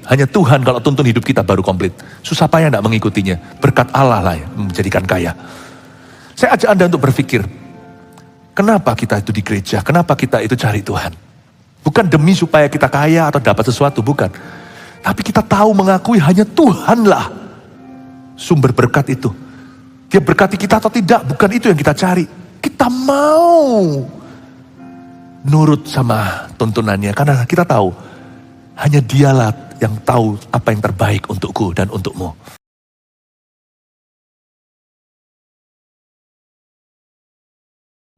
Hanya Tuhan kalau tuntun hidup kita baru komplit. Susah payah tidak mengikutinya. Berkat Allah lah yang menjadikan kaya. Saya ajak Anda untuk berpikir, kenapa kita itu di gereja? Kenapa kita itu cari Tuhan? Bukan demi supaya kita kaya atau dapat sesuatu, bukan. Tapi kita tahu mengakui hanya Tuhanlah sumber berkat itu. Dia berkati kita atau tidak, bukan itu yang kita cari. Kita mau nurut sama tuntunannya, karena kita tahu hanya Dialah yang tahu apa yang terbaik untukku dan untukmu.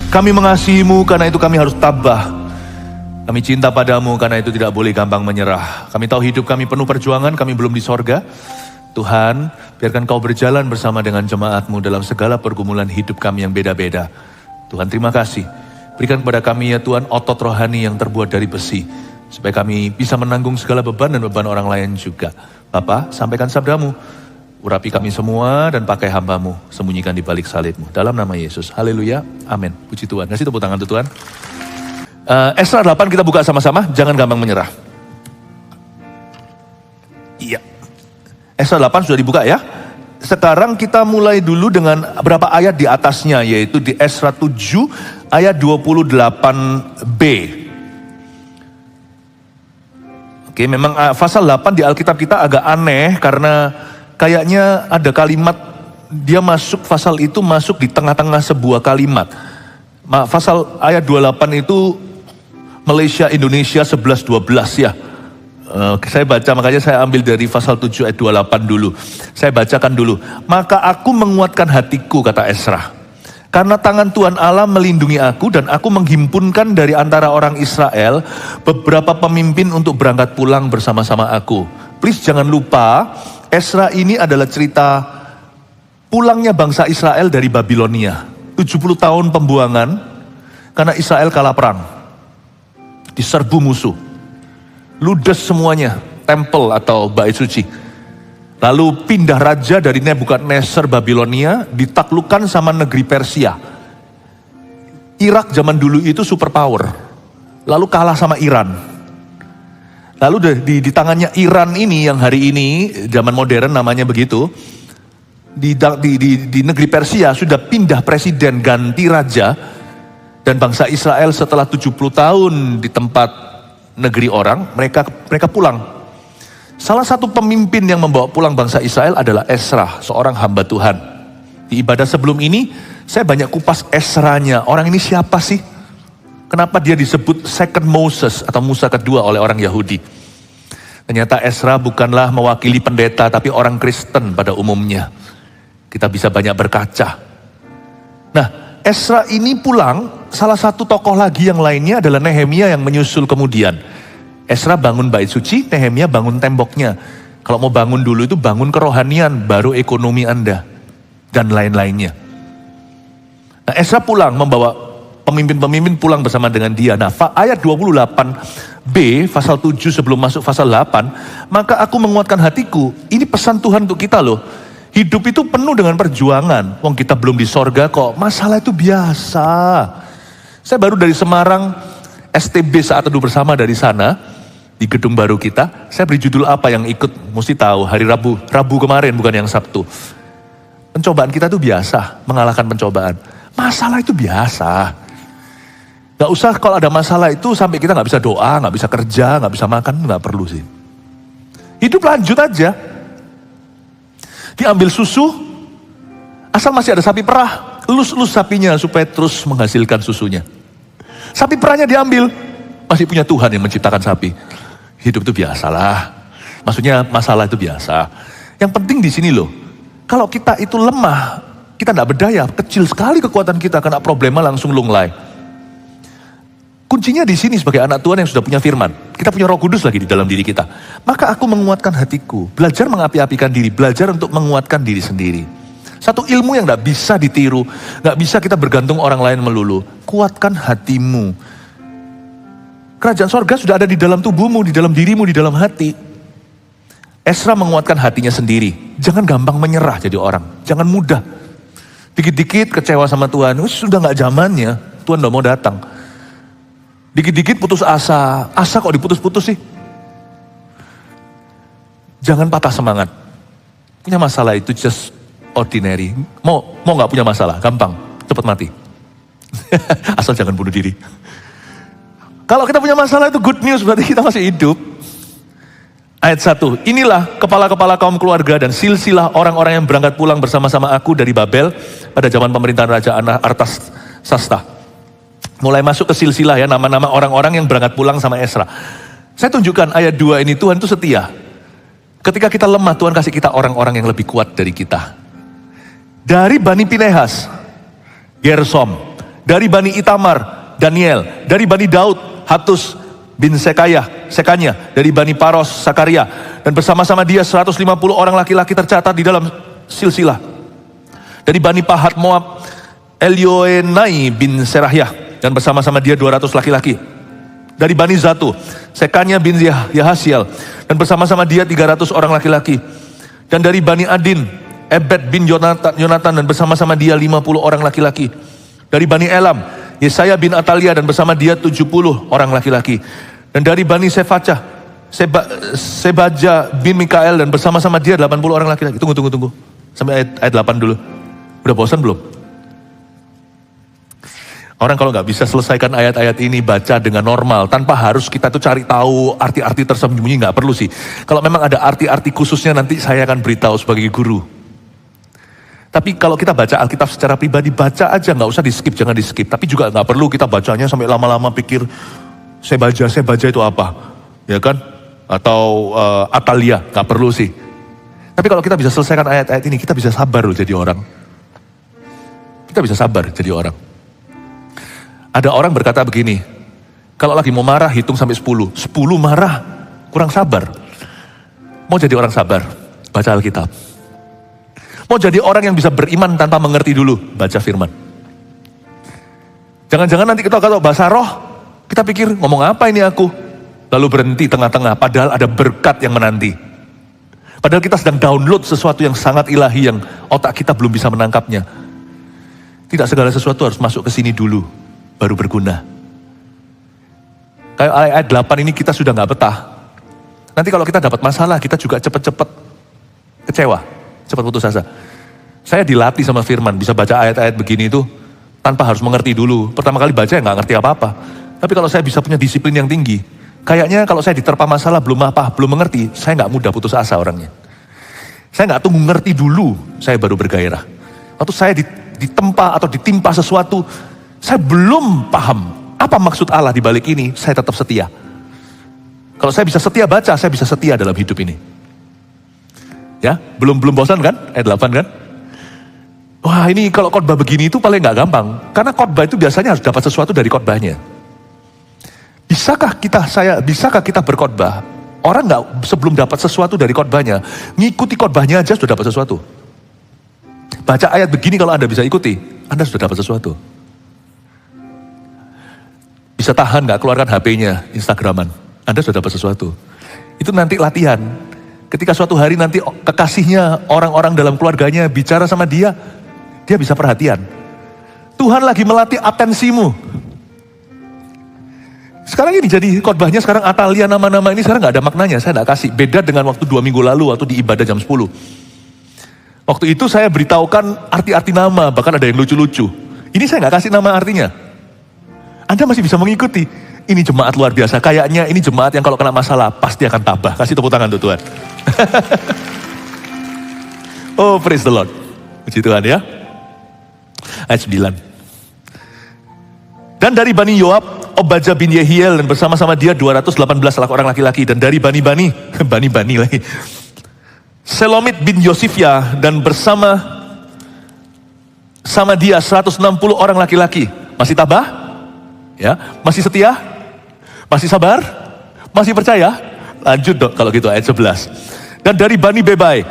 Kami mengasihimu, karena itu kami harus tabah. Kami cinta padamu, karena itu tidak boleh gampang menyerah. Kami tahu hidup kami penuh perjuangan, kami belum di sorga. Tuhan, biarkan kau berjalan bersama dengan jemaatmu dalam segala pergumulan hidup kami yang beda-beda. Tuhan, terima kasih. Berikan kepada kami ya Tuhan otot rohani yang terbuat dari besi, supaya kami bisa menanggung segala beban dan beban orang lain juga. Bapa, sampaikan sabdamu, urapi kami semua dan pakai hamba-mu, sembunyikan di balik salib-mu. Dalam nama Yesus, haleluya, amin. Puji Tuhan. Kasih tepuk tangan untuk Tuhan. Esra 8 kita buka sama-sama, jangan gampang menyerah. Iya. Esra 8 sudah dibuka ya. Sekarang kita mulai dulu dengan berapa ayat di atasnya, yaitu di Esra 7 ayat 28b. Oke, memang pasal 8 di Alkitab kita agak aneh karena kayaknya ada kalimat, dia masuk pasal itu masuk di tengah-tengah sebuah kalimat. Pasal ayat 28 itu Malaysia, Indonesia 11-12 ya. Saya baca, makanya saya ambil dari pasal 7 ayat 28 dulu. Saya bacakan dulu. Maka aku menguatkan hatiku, kata Esra. Karena tangan Tuhan Allah melindungi aku dan aku menghimpunkan dari antara orang Israel beberapa pemimpin untuk berangkat pulang bersama-sama aku. Please jangan lupa, Esra ini adalah cerita pulangnya bangsa Israel dari Babilonia. 70 tahun pembuangan karena Israel kalah perang. Diserbu musuh. Ludes semuanya, tempel atau bait suci. Lalu pindah raja dari Nebukadnezar Babilonia, ditaklukkan sama negeri Persia. Irak zaman dulu itu superpower. Lalu kalah sama Iran. Lalu di tangannya Iran ini, yang hari ini zaman modern namanya begitu, di negeri Persia sudah pindah presiden, ganti raja, dan bangsa Israel setelah 70 tahun di tempat negeri orang, mereka pulang. Salah satu pemimpin yang membawa pulang bangsa Israel adalah Esra, seorang hamba Tuhan. Di ibadah sebelum ini, saya banyak kupas Esranya. Orang ini siapa sih? Kenapa dia disebut Second Moses atau Musa kedua oleh orang Yahudi? Ternyata Esra bukanlah mewakili pendeta, tapi orang Kristen pada umumnya. Kita bisa banyak berkaca. Nah, Esra ini pulang, salah satu tokoh lagi yang lainnya adalah Nehemia yang menyusul kemudian. Esra bangun bait suci, Nehemia bangun temboknya. Kalau mau bangun dulu itu bangun kerohanian, baru ekonomi Anda, dan lain-lainnya. Nah, Esra pulang membawa pemimpin-pemimpin pulang bersama dengan dia. Nah, ayat 28b, pasal 7 sebelum masuk pasal 8, maka aku menguatkan hatiku. Ini pesan Tuhan untuk kita loh. Hidup itu penuh dengan perjuangan. Wong kita belum di sorga kok, masalah itu biasa. Saya baru dari Semarang, STB saat teduh bersama dari sana, di gedung baru kita. Saya beri judul apa yang ikut, mesti tahu, hari Rabu kemarin bukan yang Sabtu. Pencobaan kita itu biasa, mengalahkan pencobaan. Masalah itu biasa. Gak usah kalau ada masalah itu sampai kita gak bisa doa, gak bisa kerja, gak bisa makan, gak perlu sih. Hidup lanjut aja. Diambil susu, asal masih ada sapi perah, elus-elus sapinya supaya terus menghasilkan susunya. Sapi perahnya diambil, masih punya Tuhan yang menciptakan sapi. Hidup itu biasalah. Maksudnya masalah itu biasa. Yang penting di sini loh, kalau kita itu lemah, kita tidak berdaya, kecil sekali kekuatan kita, kena problema langsung lunglai. Kuncinya di sini sebagai anak Tuhan yang sudah punya firman. Kita punya Roh Kudus lagi di dalam diri kita. Maka aku menguatkan hatiku. Belajar mengapi-apikan diri. Belajar untuk menguatkan diri sendiri. Satu ilmu yang gak bisa ditiru. Gak bisa kita bergantung orang lain melulu. Kuatkan hatimu. Kerajaan sorga sudah ada di dalam tubuhmu, di dalam dirimu, di dalam hati. Esra menguatkan hatinya sendiri. Jangan gampang menyerah jadi orang. Jangan mudah. Dikit-dikit kecewa sama Tuhan. Sudah gak zamannya. Tuhan udah mau datang. Dikit-dikit putus asa. Asa kok diputus-putus sih? Jangan patah semangat. Punya masalah itu just ordinary. Mau gak punya masalah? Gampang, cepat mati. Asal jangan bunuh diri. Kalau kita punya masalah itu good news, berarti kita masih hidup. Ayat 1, inilah kepala-kepala kaum keluarga dan silsilah orang-orang yang berangkat pulang bersama-sama aku dari Babel pada zaman pemerintahan Raja Artasasta. Mulai masuk ke silsilah ya, nama-nama orang-orang yang berangkat pulang sama Esra. Saya tunjukkan ayat 2 ini, Tuhan itu setia. Ketika kita lemah, Tuhan kasih kita orang-orang yang lebih kuat dari kita. Dari Bani Pinehas, Gersom. Dari Bani Itamar, Daniel. Dari Bani Daud, Hatus bin Sekanya. Dari Bani Paros, Sakaria. Dan bersama-sama dia 150 orang laki-laki tercatat di dalam silsilah. Dari Bani Pahat Moab, Elioenai bin Serahyah. Dan bersama-sama dia 200 laki-laki. Dari Bani Zatu, Sekanya bin Yahasiel. Dan bersama-sama dia 300 orang laki-laki. Dan dari Bani Adin, Ebed bin Yonatan dan bersama-sama dia 50 orang laki-laki. Dari Bani Elam, Yesaya bin Atalia dan bersama dia 70 orang laki-laki. Dan dari Bani Sebaja bin Mikael dan bersama-sama dia 80 orang laki-laki. Tunggu. Sampai ayat 8 dulu. Udah bosan belum? Orang kalau nggak bisa selesaikan ayat-ayat ini baca dengan normal, tanpa harus kita tuh cari tahu arti-arti tersembunyi, nggak perlu sih. Kalau memang ada arti-arti khususnya nanti saya akan beritahu sebagai guru. Tapi kalau kita baca Alkitab secara pribadi, baca aja, nggak usah di-skip, jangan di-skip. Tapi juga nggak perlu kita bacanya sampai lama-lama pikir, saya baca itu apa? Ya kan? Atau Atalia, nggak perlu sih. Tapi kalau kita bisa selesaikan ayat-ayat ini, kita bisa sabar loh jadi orang. Kita bisa sabar jadi orang. Ada orang berkata begini, kalau lagi mau marah hitung sampai 10. 10 marah, kurang sabar. Mau jadi orang sabar, baca Alkitab. Mau jadi orang yang bisa beriman tanpa mengerti dulu, baca firman. Jangan-jangan nanti kita kata bahasa roh, kita pikir ngomong apa ini aku? Lalu berhenti tengah-tengah, padahal ada berkat yang menanti. Padahal kita sedang download sesuatu yang sangat ilahi yang otak kita belum bisa menangkapnya. Tidak segala sesuatu harus masuk ke sini dulu, baru berguna. Kayak ayat 8 ini kita sudah gak betah. Nanti kalau kita dapat masalah, kita juga cepat-cepat kecewa, cepat putus asa. Saya dilatih sama firman, bisa baca ayat-ayat begini itu tanpa harus mengerti dulu. Pertama kali baca ya gak ngerti apa-apa. Tapi kalau saya bisa punya disiplin yang tinggi, kayaknya kalau saya diterpa masalah belum mengerti, saya gak mudah putus asa orangnya. Saya gak tunggu ngerti dulu, saya baru bergairah. Waktu saya ditempa atau ditimpa sesuatu, saya belum paham apa maksud Allah di balik ini, saya tetap setia. Kalau saya bisa setia baca, saya bisa setia dalam hidup ini. Ya, belum bosan kan? Ayat 8 kan? Wah, ini kalau khotbah begini itu paling nggak gampang. Karena khotbah itu biasanya harus dapat sesuatu dari khotbahnya. Bisakah kita berkhotbah? Orang nggak sebelum dapat sesuatu dari khotbahnya, ngikuti khotbahnya aja sudah dapat sesuatu. Baca ayat begini kalau Anda bisa ikuti, Anda sudah dapat sesuatu. Bisa tahan gak keluarkan HP-nya, Instagraman. Anda sudah dapat sesuatu. Itu nanti latihan. Ketika suatu hari nanti kekasihnya, orang-orang dalam keluarganya bicara sama dia bisa perhatian. Tuhan lagi melatih atensimu. Sekarang ini jadi khotbahnya sekarang Atalia, nama-nama ini sekarang gak ada maknanya. Saya gak kasih. Beda dengan waktu 2 minggu lalu, waktu di ibadah jam 10. Waktu itu saya beritahukan arti-arti nama, bahkan ada yang lucu-lucu. Ini saya gak kasih nama artinya. Anda masih bisa mengikuti. Ini jemaat luar biasa. Kayaknya ini jemaat yang kalau kena masalah pasti akan tabah. Kasih tepuk tangan tuh Tuhan. Oh, praise the Lord. Puji Tuhan ya. Ayat 9. Dan dari Bani Yoab, Obadja bin Yehiel dan bersama-sama dia 218 orang laki-laki. Dan dari Bani lagi. Selomit bin Yosifya dan bersama dia 160 orang laki-laki. Masih tabah? Ya, masih setia? Masih sabar? Masih percaya? Lanjut dong kalau gitu ayat 11. Dan dari Bani Bebai,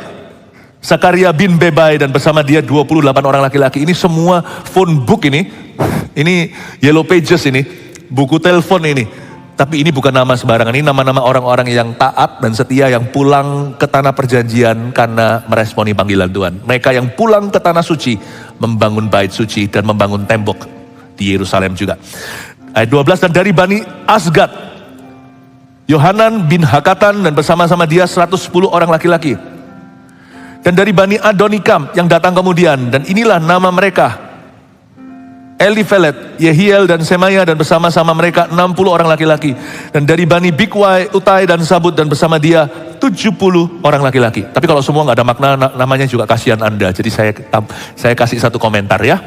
Sakaria bin Bebai dan bersama dia 28 orang laki-laki. Ini semua phone book ini Yellow Pages ini, buku telepon ini. Tapi ini bukan nama sembarangan, ini nama-nama orang-orang yang taat dan setia yang pulang ke tanah perjanjian karena meresponi panggilan Tuhan. Mereka yang pulang ke tanah suci, membangun bait suci dan membangun tembok di Yerusalem juga. Ayat 12, dan dari Bani Asgad, Yohanan bin Hakatan dan bersama-sama dia 110 orang laki-laki. Dan dari Bani Adonikam yang datang kemudian, dan inilah nama mereka: Elifelet, Yehiel dan Semaya, dan bersama-sama mereka 60 orang laki-laki. Dan dari Bani Bikwai, Utai dan Sabut, dan bersama dia 70 orang laki-laki. Tapi kalau semua nggak ada makna namanya juga kasihan Anda. Jadi saya kasih satu komentar ya.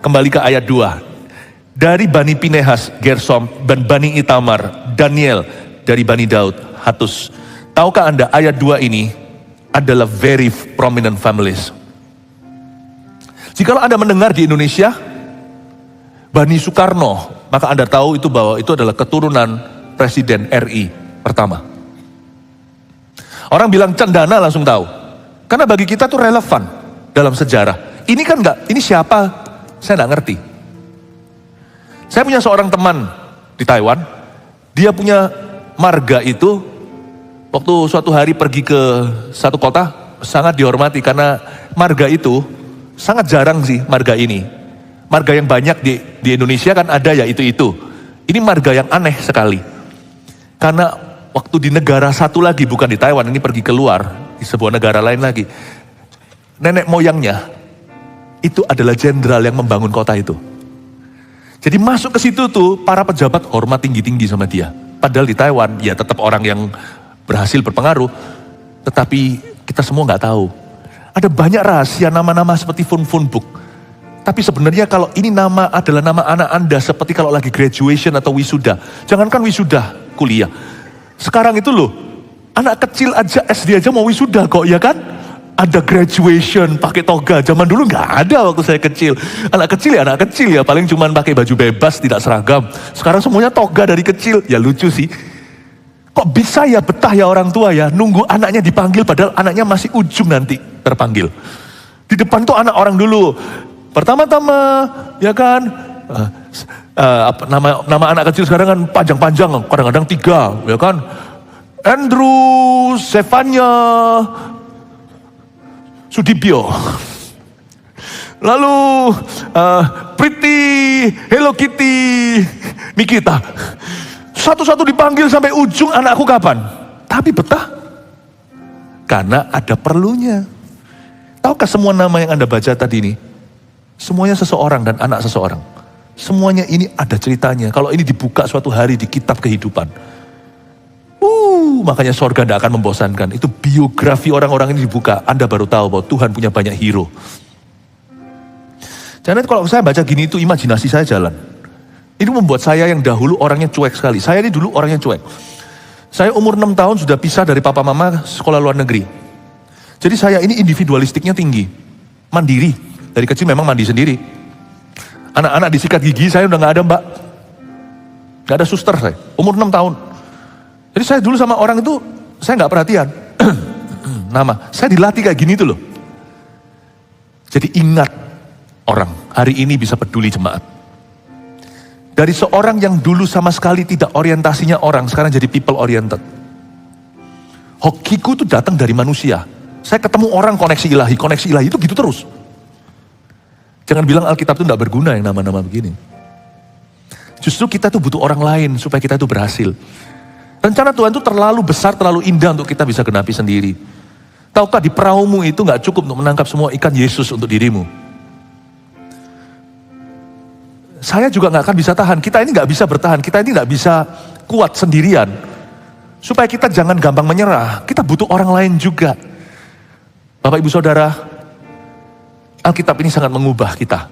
Kembali ke ayat 2. Dari Bani Pinehas, Gersom, dan Bani Itamar, Daniel. Dari Bani Daud, Hatus. Tahukah Anda ayat 2 ini adalah very prominent families. Jikalau Anda mendengar di Indonesia Bani Soekarno, maka Anda tahu itu bahwa itu adalah keturunan Presiden RI pertama. Orang bilang Cendana langsung tahu. Karena bagi kita itu relevan dalam sejarah. Ini kan enggak, ini siapa? Saya enggak ngerti. Saya punya seorang teman di Taiwan, dia punya marga itu, waktu suatu hari pergi ke satu kota, sangat dihormati karena marga itu, sangat jarang sih marga ini. Marga yang banyak di Indonesia kan ada ya itu. Ini marga yang aneh sekali. Karena waktu di negara satu lagi, bukan di Taiwan, ini pergi keluar, di sebuah negara lain lagi. Nenek moyangnya, itu adalah jenderal yang membangun kota itu. Jadi masuk ke situ tuh, para pejabat hormat tinggi-tinggi sama dia. Padahal di Taiwan, ya tetap orang yang berhasil berpengaruh. Tetapi kita semua nggak tahu. Ada banyak rahasia nama-nama seperti Fun Fun Book. Tapi sebenarnya kalau ini nama adalah nama anak Anda, seperti kalau lagi graduation atau wisuda. Jangankan wisuda, kuliah. Sekarang itu loh, anak kecil aja, SD aja mau wisuda kok, ya kan? Ada graduation, pakai toga. Zaman dulu nggak ada waktu saya kecil. Anak kecil ya, paling cuman pakai baju bebas, tidak seragam. Sekarang semuanya toga dari kecil, ya lucu sih. Kok bisa ya betah ya orang tua ya, nunggu anaknya dipanggil, padahal anaknya masih ujung nanti terpanggil. Di depan tuh anak orang dulu. Pertama-tama, ya kan, nama anak kecil sekarang kan panjang-panjang, kadang-kadang 3, ya kan. Andrew, Stefania, Sudibyo. Lalu, Pretty, Hello Kitty, Nikita. Satu-satu dipanggil sampai ujung anakku kapan? Tapi betah. Karena ada perlunya. Tahukah semua nama yang Anda baca tadi ini? Semuanya seseorang dan anak seseorang. Semuanya ini ada ceritanya. Kalau ini dibuka suatu hari di kitab kehidupan. Makanya sorga tidak akan membosankan. Itu biografi orang-orang ini dibuka. Anda baru tahu bahwa Tuhan punya banyak hero. Jangan kalau saya baca gini itu imajinasi saya jalan. Itu membuat saya yang dahulu orangnya cuek sekali. Saya ini dulu orangnya cuek. Saya umur 6 tahun sudah pisah dari papa mama sekolah luar negeri. Jadi saya ini individualistiknya tinggi. Mandiri. Dari kecil memang mandi sendiri. Anak-anak disikat gigi, saya udah gak ada mbak. Gak ada suster saya, umur 6 tahun. Jadi saya dulu sama orang itu, saya gak perhatian. Nama, saya dilatih kayak gini tuh loh. Jadi ingat orang, hari ini bisa peduli jemaat. Dari seorang yang dulu sama sekali tidak orientasinya orang, sekarang jadi people oriented. Hokiku itu datang dari manusia. Saya ketemu orang koneksi ilahi itu gitu terus. Jangan bilang Alkitab itu tidak berguna yang nama-nama begini. Justru kita tuh butuh orang lain supaya kita itu berhasil. Rencana Tuhan itu terlalu besar, terlalu indah untuk kita bisa genapi sendiri. Tahukah di perahumu itu gak cukup untuk menangkap semua ikan Yesus untuk dirimu. Saya juga gak akan bisa tahan, kita ini gak bisa bertahan, kita ini gak bisa kuat sendirian. Supaya kita jangan gampang menyerah, kita butuh orang lain juga. Bapak Ibu Saudara, Alkitab ini sangat mengubah kita.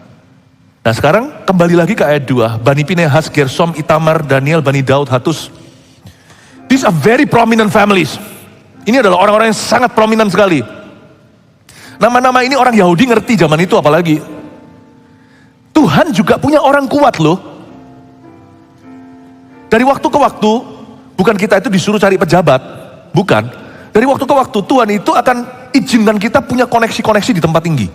Nah sekarang kembali lagi ke ayat 2. Bani Pinehas, Gersom, Itamar, Daniel, Bani Daud, Hatus. These are very prominent families. Ini adalah orang-orang yang sangat prominent sekali. Nama-nama ini orang Yahudi ngerti zaman itu apalagi. Tuhan juga punya orang kuat loh. Dari waktu ke waktu, bukan kita itu disuruh cari pejabat. Bukan. Dari waktu ke waktu Tuhan itu akan izinkan kita punya koneksi-koneksi di tempat tinggi.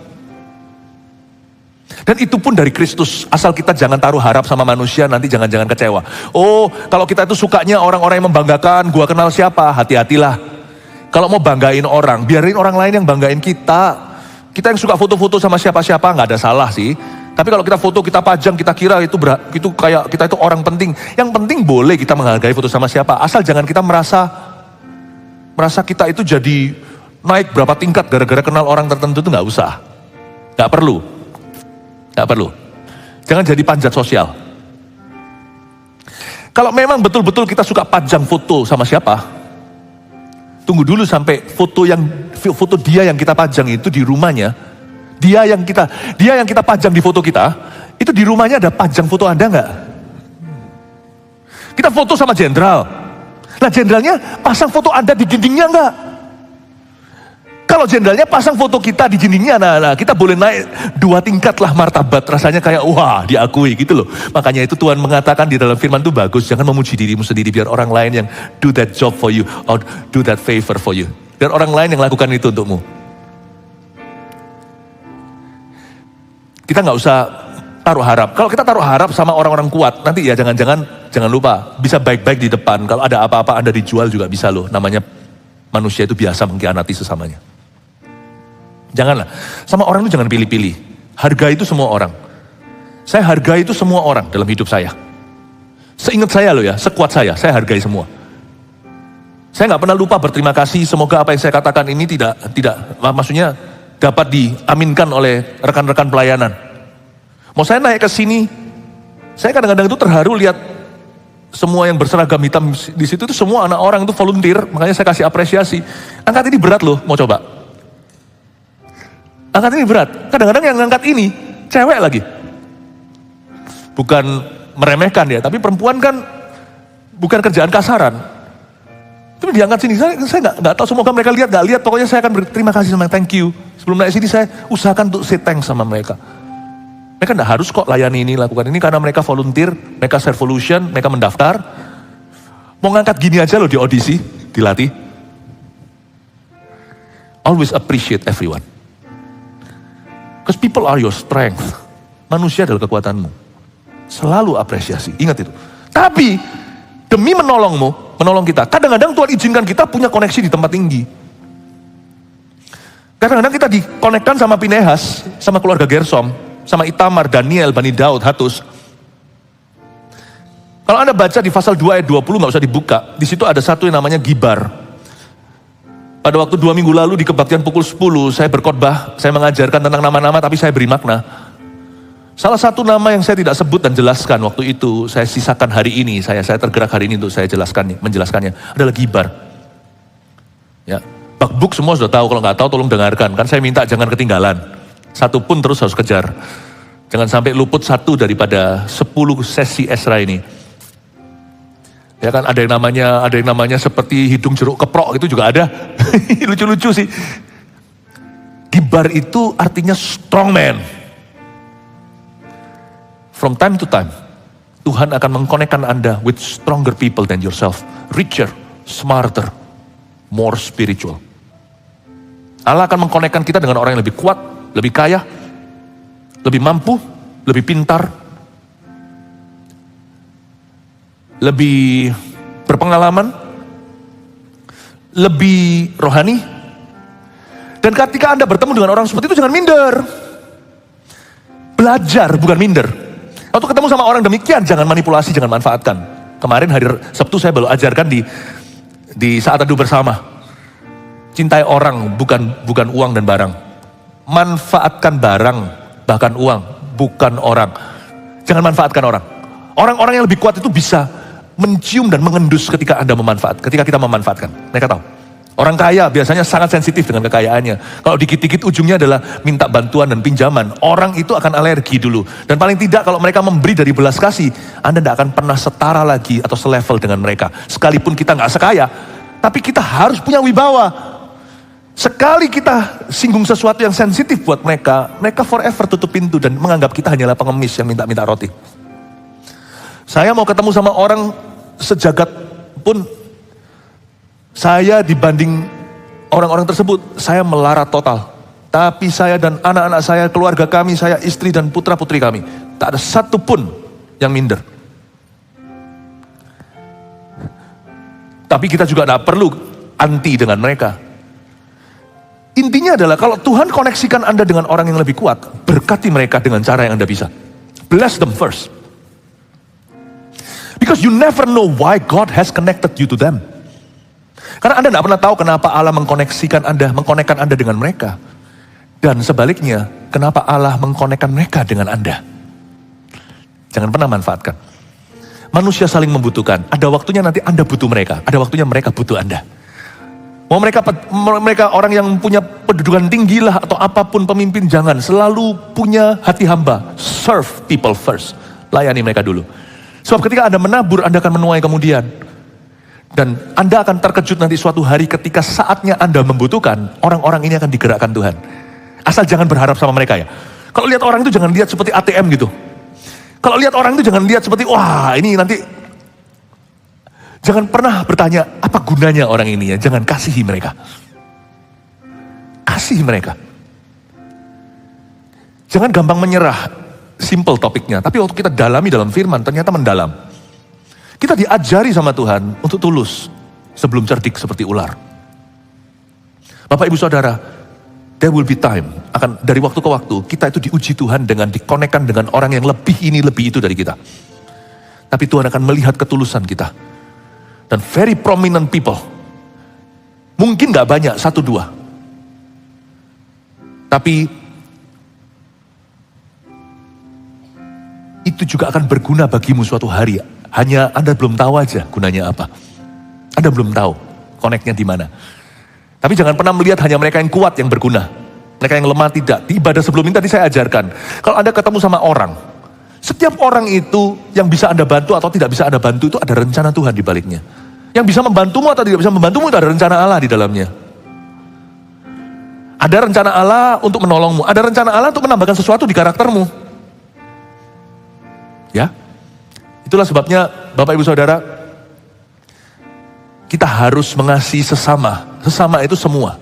Dan itu pun dari Kristus, asal kita jangan taruh harap sama manusia, nanti jangan-jangan kecewa. Oh, kalau kita itu sukanya orang-orang yang membanggakan, gua kenal siapa, hati-hatilah. Kalau mau banggain orang, biarin orang lain yang banggain kita. Kita yang suka foto-foto sama siapa-siapa, nggak ada salah sih. Tapi kalau kita foto, kita pajang, kita kira itu kayak kita itu orang penting. Yang penting boleh kita menghargai foto sama siapa, asal jangan kita merasa kita itu jadi naik berapa tingkat gara-gara kenal orang tertentu, itu nggak usah. Nggak perlu. Jangan jadi panjat sosial. Kalau memang betul-betul kita suka pajang foto sama siapa, tunggu dulu sampai foto dia yang kita pajang itu di rumahnya, dia yang kita pajang di foto kita, itu di rumahnya ada pajang foto Anda nggak? Kita foto sama jenderal, nah jenderalnya pasang foto Anda di dindingnya nggak? Kalau jenderalnya pasang foto kita di dindingnya, nah kita boleh naik 2 tingkat lah martabat, rasanya kayak wah diakui gitu loh. Makanya itu Tuhan mengatakan di dalam firman itu bagus, jangan memuji dirimu sendiri, biar orang lain yang do that job for you, or do that favor for you. Biar orang lain yang lakukan itu untukmu. Kita nggak usah taruh harap. Kalau kita taruh harap sama orang-orang kuat, nanti ya jangan lupa, bisa baik-baik di depan. Kalau ada apa-apa Anda dijual juga bisa loh. Namanya manusia itu biasa mengkhianati sesamanya. Janganlah, sama orang itu jangan pilih-pilih. Hargai itu semua orang. Saya hargai itu semua orang dalam hidup saya. Seingat saya loh ya, sekuat saya hargai semua. Saya nggak pernah lupa berterima kasih, semoga apa yang saya katakan ini tidak maksudnya dapat diaminkan oleh rekan-rekan pelayanan. Mau saya naik ke sini, saya kadang-kadang itu terharu lihat semua yang berseragam hitam di situ itu semua anak orang itu volunteer, makanya saya kasih apresiasi. Angkat ini berat loh, mau coba? Angkat ini berat. Kadang-kadang yang ngangkat ini cewek lagi. Bukan meremehkan ya, tapi perempuan kan bukan kerjaan kasaran. Tapi diangkat sini, saya nggak tahu, semoga mereka nggak lihat, pokoknya saya akan berterima kasih sama thank you. Sebelum naik sini saya usahakan untuk say thanks sama mereka. Mereka nggak harus kok layani ini, lakukan ini, karena mereka volunteer, mereka servolution, mereka mendaftar. Mau ngangkat gini aja loh di audisi, dilatih. Always appreciate everyone. Because people are your strength. Manusia adalah kekuatanmu. Selalu apresiasi, ingat itu. Tapi demi menolong kita, kadang-kadang Tuhan izinkan kita punya koneksi di tempat tinggi. Kadang-kadang kita dikonekkan sama Pinehas, sama keluarga Gersom, sama Itamar, Daniel, Bani Daud, Hatus. Kalau Anda baca di pasal 2 ayat 20, nggak usah dibuka. Di situ ada satu yang namanya Gibar. Pada waktu 2 minggu lalu di kebaktian pukul 10, saya berkhotbah, saya mengajarkan tentang nama-nama, tapi saya beri makna. Salah satu nama yang saya tidak sebut dan jelaskan waktu itu, saya sisakan hari ini, saya tergerak hari ini untuk saya menjelaskannya, adalah Gibar. Ya, Bakbuk semua sudah tahu, kalau nggak tahu tolong dengarkan. Kan saya minta jangan ketinggalan, satu pun terus harus kejar. Jangan sampai luput satu daripada 10 sesi Esra ini. Ya kan ada yang namanya seperti hidung jeruk keprok, itu juga ada. Lucu-lucu sih. Gibar itu artinya strong man. From time to time, Tuhan akan mengkonekkan Anda with stronger people than yourself. Richer, smarter, more spiritual. Allah akan mengkonekkan kita dengan orang yang lebih kuat, lebih kaya, lebih mampu, lebih pintar, lebih berpengalaman, lebih rohani. Dan ketika Anda bertemu dengan orang seperti itu, jangan minder. Belajar, bukan minder. Waktu ketemu sama orang demikian, jangan manipulasi, jangan manfaatkan. Kemarin hari Sabtu saya baru ajarkan di saat teduh bersama. Cintai orang, bukan uang dan barang. Manfaatkan barang, bahkan uang, bukan orang. Jangan manfaatkan orang. Orang-orang yang lebih kuat itu bisa mencium dan mengendus ketika kita memanfaatkan. Mereka tahu. Orang kaya biasanya sangat sensitif dengan kekayaannya. Kalau dikit-dikit ujungnya adalah minta bantuan dan pinjaman. Orang itu akan alergi dulu. Dan paling tidak kalau mereka memberi dari belas kasih, Anda tidak akan pernah setara lagi atau selevel dengan mereka. Sekalipun kita nggak sekaya, tapi kita harus punya wibawa. Sekali kita singgung sesuatu yang sensitif buat mereka, mereka forever tutup pintu dan menganggap kita hanyalah pengemis yang minta-minta roti. Saya mau ketemu sama orang sejagat pun, saya dibanding orang-orang tersebut, saya melarat total. Tapi saya dan anak-anak saya, keluarga kami, saya istri dan putra-putri kami, tak ada satu pun yang minder. Tapi kita juga tidak perlu anti dengan mereka. Intinya adalah kalau Tuhan koneksikan Anda dengan orang yang lebih kuat, berkati mereka dengan cara yang Anda bisa. Bless them first. Because you never know why God has connected you to them. Karena Anda tidak pernah tahu kenapa Allah mengkonekkan Anda dengan mereka. Dan sebaliknya, kenapa Allah mengkonekkan mereka dengan Anda. Jangan pernah manfaatkan. Manusia saling membutuhkan. Ada waktunya nanti Anda butuh mereka. Ada waktunya mereka butuh Anda. Mau mereka orang yang punya kedudukan tinggi lah atau apapun pemimpin, jangan. Selalu punya hati hamba. Serve people first. Layani mereka dulu. Sebab ketika Anda menabur, Anda akan menuai kemudian. Dan Anda akan terkejut nanti suatu hari ketika saatnya Anda membutuhkan, orang-orang ini akan digerakkan Tuhan. Asal jangan berharap sama mereka ya. Kalau lihat orang itu jangan lihat seperti ATM gitu. Kalau lihat orang itu jangan lihat seperti, wah ini nanti. Jangan pernah bertanya, apa gunanya orang ini ya. Jangan kasihi mereka. Kasihi mereka. Jangan gampang menyerah. Simple topiknya. Tapi waktu kita dalami dalam firman, ternyata mendalam. Kita diajari sama Tuhan untuk tulus. Sebelum cerdik seperti ular. Bapak ibu saudara, there will be time. Dari waktu ke waktu, kita itu diuji Tuhan dengan dikonekkan dengan orang yang lebih ini, lebih itu dari kita. Tapi Tuhan akan melihat ketulusan kita. Dan very prominent people. Mungkin gak banyak, 1-2. Tapi itu juga akan berguna bagimu suatu hari. Hanya Anda belum tahu aja gunanya apa. Anda belum tahu koneknya di mana. Tapi jangan pernah melihat hanya mereka yang kuat yang berguna. Mereka yang lemah tidak. Di ibadah sebelum ini tadi saya ajarkan. Kalau Anda ketemu sama orang, setiap orang itu yang bisa Anda bantu atau tidak bisa Anda bantu itu ada rencana Tuhan di baliknya. Yang bisa membantumu atau tidak bisa membantumu itu ada rencana Allah di dalamnya. Ada rencana Allah untuk menolongmu. Ada rencana Allah untuk menambahkan sesuatu di karaktermu. Ya. Itulah sebabnya Bapak Ibu Saudara, kita harus mengasihi sesama. Sesama itu semua.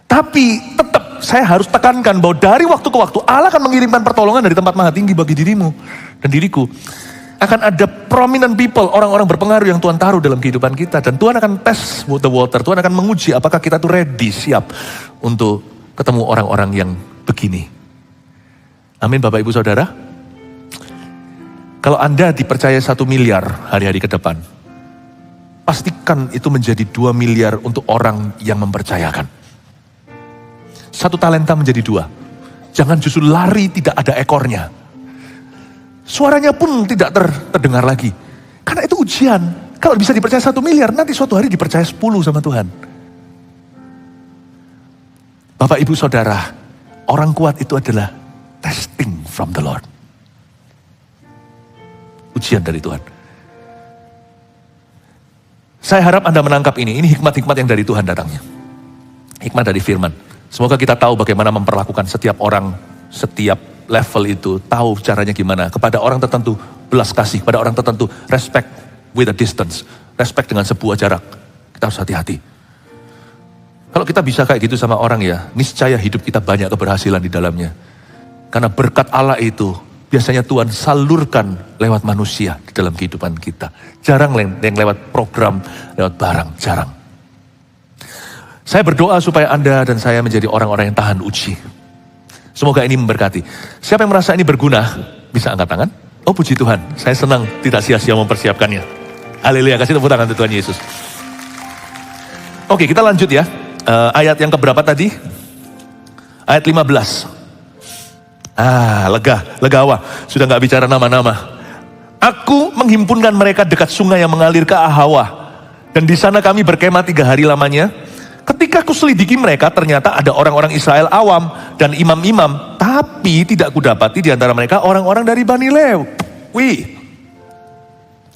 Tapi tetap saya harus tekankan bahwa dari waktu ke waktu Allah akan mengirimkan pertolongan dari tempat maha tinggi bagi dirimu dan diriku. Akan ada prominent people, orang-orang berpengaruh yang Tuhan taruh dalam kehidupan kita. Dan Tuhan akan test the water, Tuhan akan menguji apakah kita tuh ready, siap untuk ketemu orang-orang yang begini. Amin Bapak Ibu Saudara. Kalau Anda dipercaya 1 miliar hari-hari ke depan, pastikan itu menjadi 2 miliar untuk orang yang mempercayakan. 1 talenta menjadi 2. Jangan justru lari tidak ada ekornya. Suaranya pun tidak terdengar lagi. Karena itu ujian. Kalau bisa dipercaya 1 miliar, nanti suatu hari dipercaya 10 sama Tuhan. Bapak Ibu Saudara, orang kuat itu adalah testing from the Lord. Ujian dari Tuhan. Saya harap Anda menangkap ini. Ini hikmat-hikmat yang dari Tuhan datangnya. Hikmat dari firman. Semoga kita tahu bagaimana memperlakukan setiap orang, setiap level itu, tahu caranya gimana. Kepada orang tertentu, belas kasih. Kepada orang tertentu, respect with a distance. Respect dengan sebuah jarak. Kita harus hati-hati. Kalau kita bisa kayak gitu sama orang ya, niscaya hidup kita banyak keberhasilan di dalamnya. Karena berkat Allah itu, biasanya Tuhan salurkan lewat manusia di dalam kehidupan kita. Jarang yang lewat program, lewat barang, jarang. Saya berdoa supaya Anda dan saya menjadi orang-orang yang tahan uji. Semoga ini memberkati. Siapa yang merasa ini berguna, bisa angkat tangan. Oh puji Tuhan, saya senang tidak sia-sia mempersiapkannya. Haleluya, kasih tepuk tangan untuk Tuhan Yesus. Oke, kita lanjut ya. Ayat yang keberapa tadi? Ayat 15. Legawa. Sudah gak bicara nama-nama. Aku menghimpunkan mereka dekat sungai yang mengalir ke Ahawa. Dan di sana kami berkemah 3 hari lamanya. Ketika aku selidiki mereka, ternyata ada orang-orang Israel awam dan imam-imam. Tapi tidak kudapati di antara mereka orang-orang dari Bani Lewi.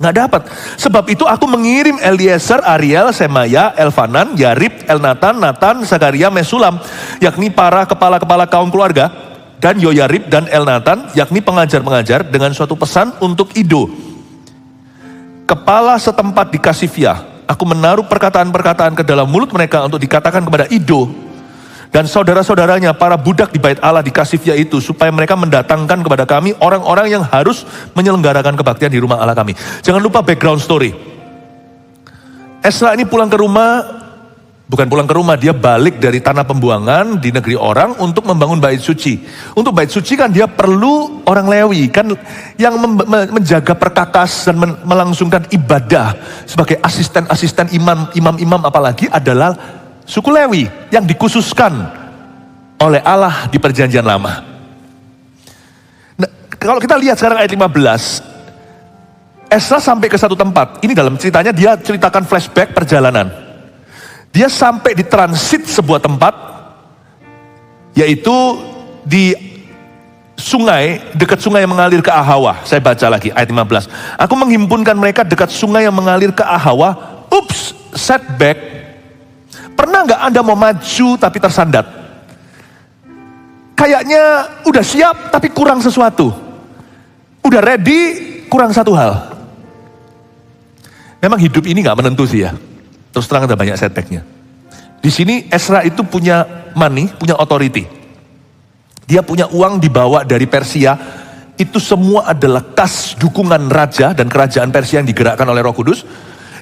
Nggak dapat. Sebab itu aku mengirim Eliezer, Ariel, Semaya, Elfanan, Yarib, Elnatan, Natan, Zakaria, Mesulam. Yakni para kepala-kepala kaum keluarga. Dan Yoyarib dan Elnatan, yakni pengajar-pengajar dengan suatu pesan untuk Ido. Kepala setempat di Kasifia. Aku menaruh perkataan-perkataan ke dalam mulut mereka untuk dikatakan kepada Ido dan saudara-saudaranya, para budak di bait Allah di Kasifia itu, supaya mereka mendatangkan kepada kami orang-orang yang harus menyelenggarakan kebaktian di rumah Allah kami. Jangan lupa background story. Esra ini pulang ke rumah, Bukan pulang ke rumah, dia balik dari tanah pembuangan di negeri orang untuk membangun bait suci. Untuk bait suci kan dia perlu orang Lewi, kan yang menjaga perkakas dan melangsungkan ibadah sebagai asisten-asisten imam apalagi adalah suku Lewi yang dikhususkan oleh Allah di perjanjian lama. Nah, kalau kita lihat sekarang ayat 15, Esra sampai ke satu tempat. Ini dalam ceritanya dia ceritakan flashback perjalanan. Dia sampai di transit sebuah tempat, yaitu di sungai, dekat sungai yang mengalir ke Ahawa. Saya baca lagi ayat 15. Aku menghimpunkan mereka dekat sungai yang mengalir ke Ahawa. Ups, setback. Pernah nggak Anda mau maju tapi tersandat? Kayaknya udah siap tapi kurang sesuatu. Udah ready, kurang satu hal. Memang hidup ini nggak menentu sih ya. Terus terang ada banyak setbacknya. Di sini Esra itu punya money, punya authority. Dia punya uang dibawa dari Persia. Itu semua adalah kas dukungan raja dan kerajaan Persia yang digerakkan oleh Roh Kudus.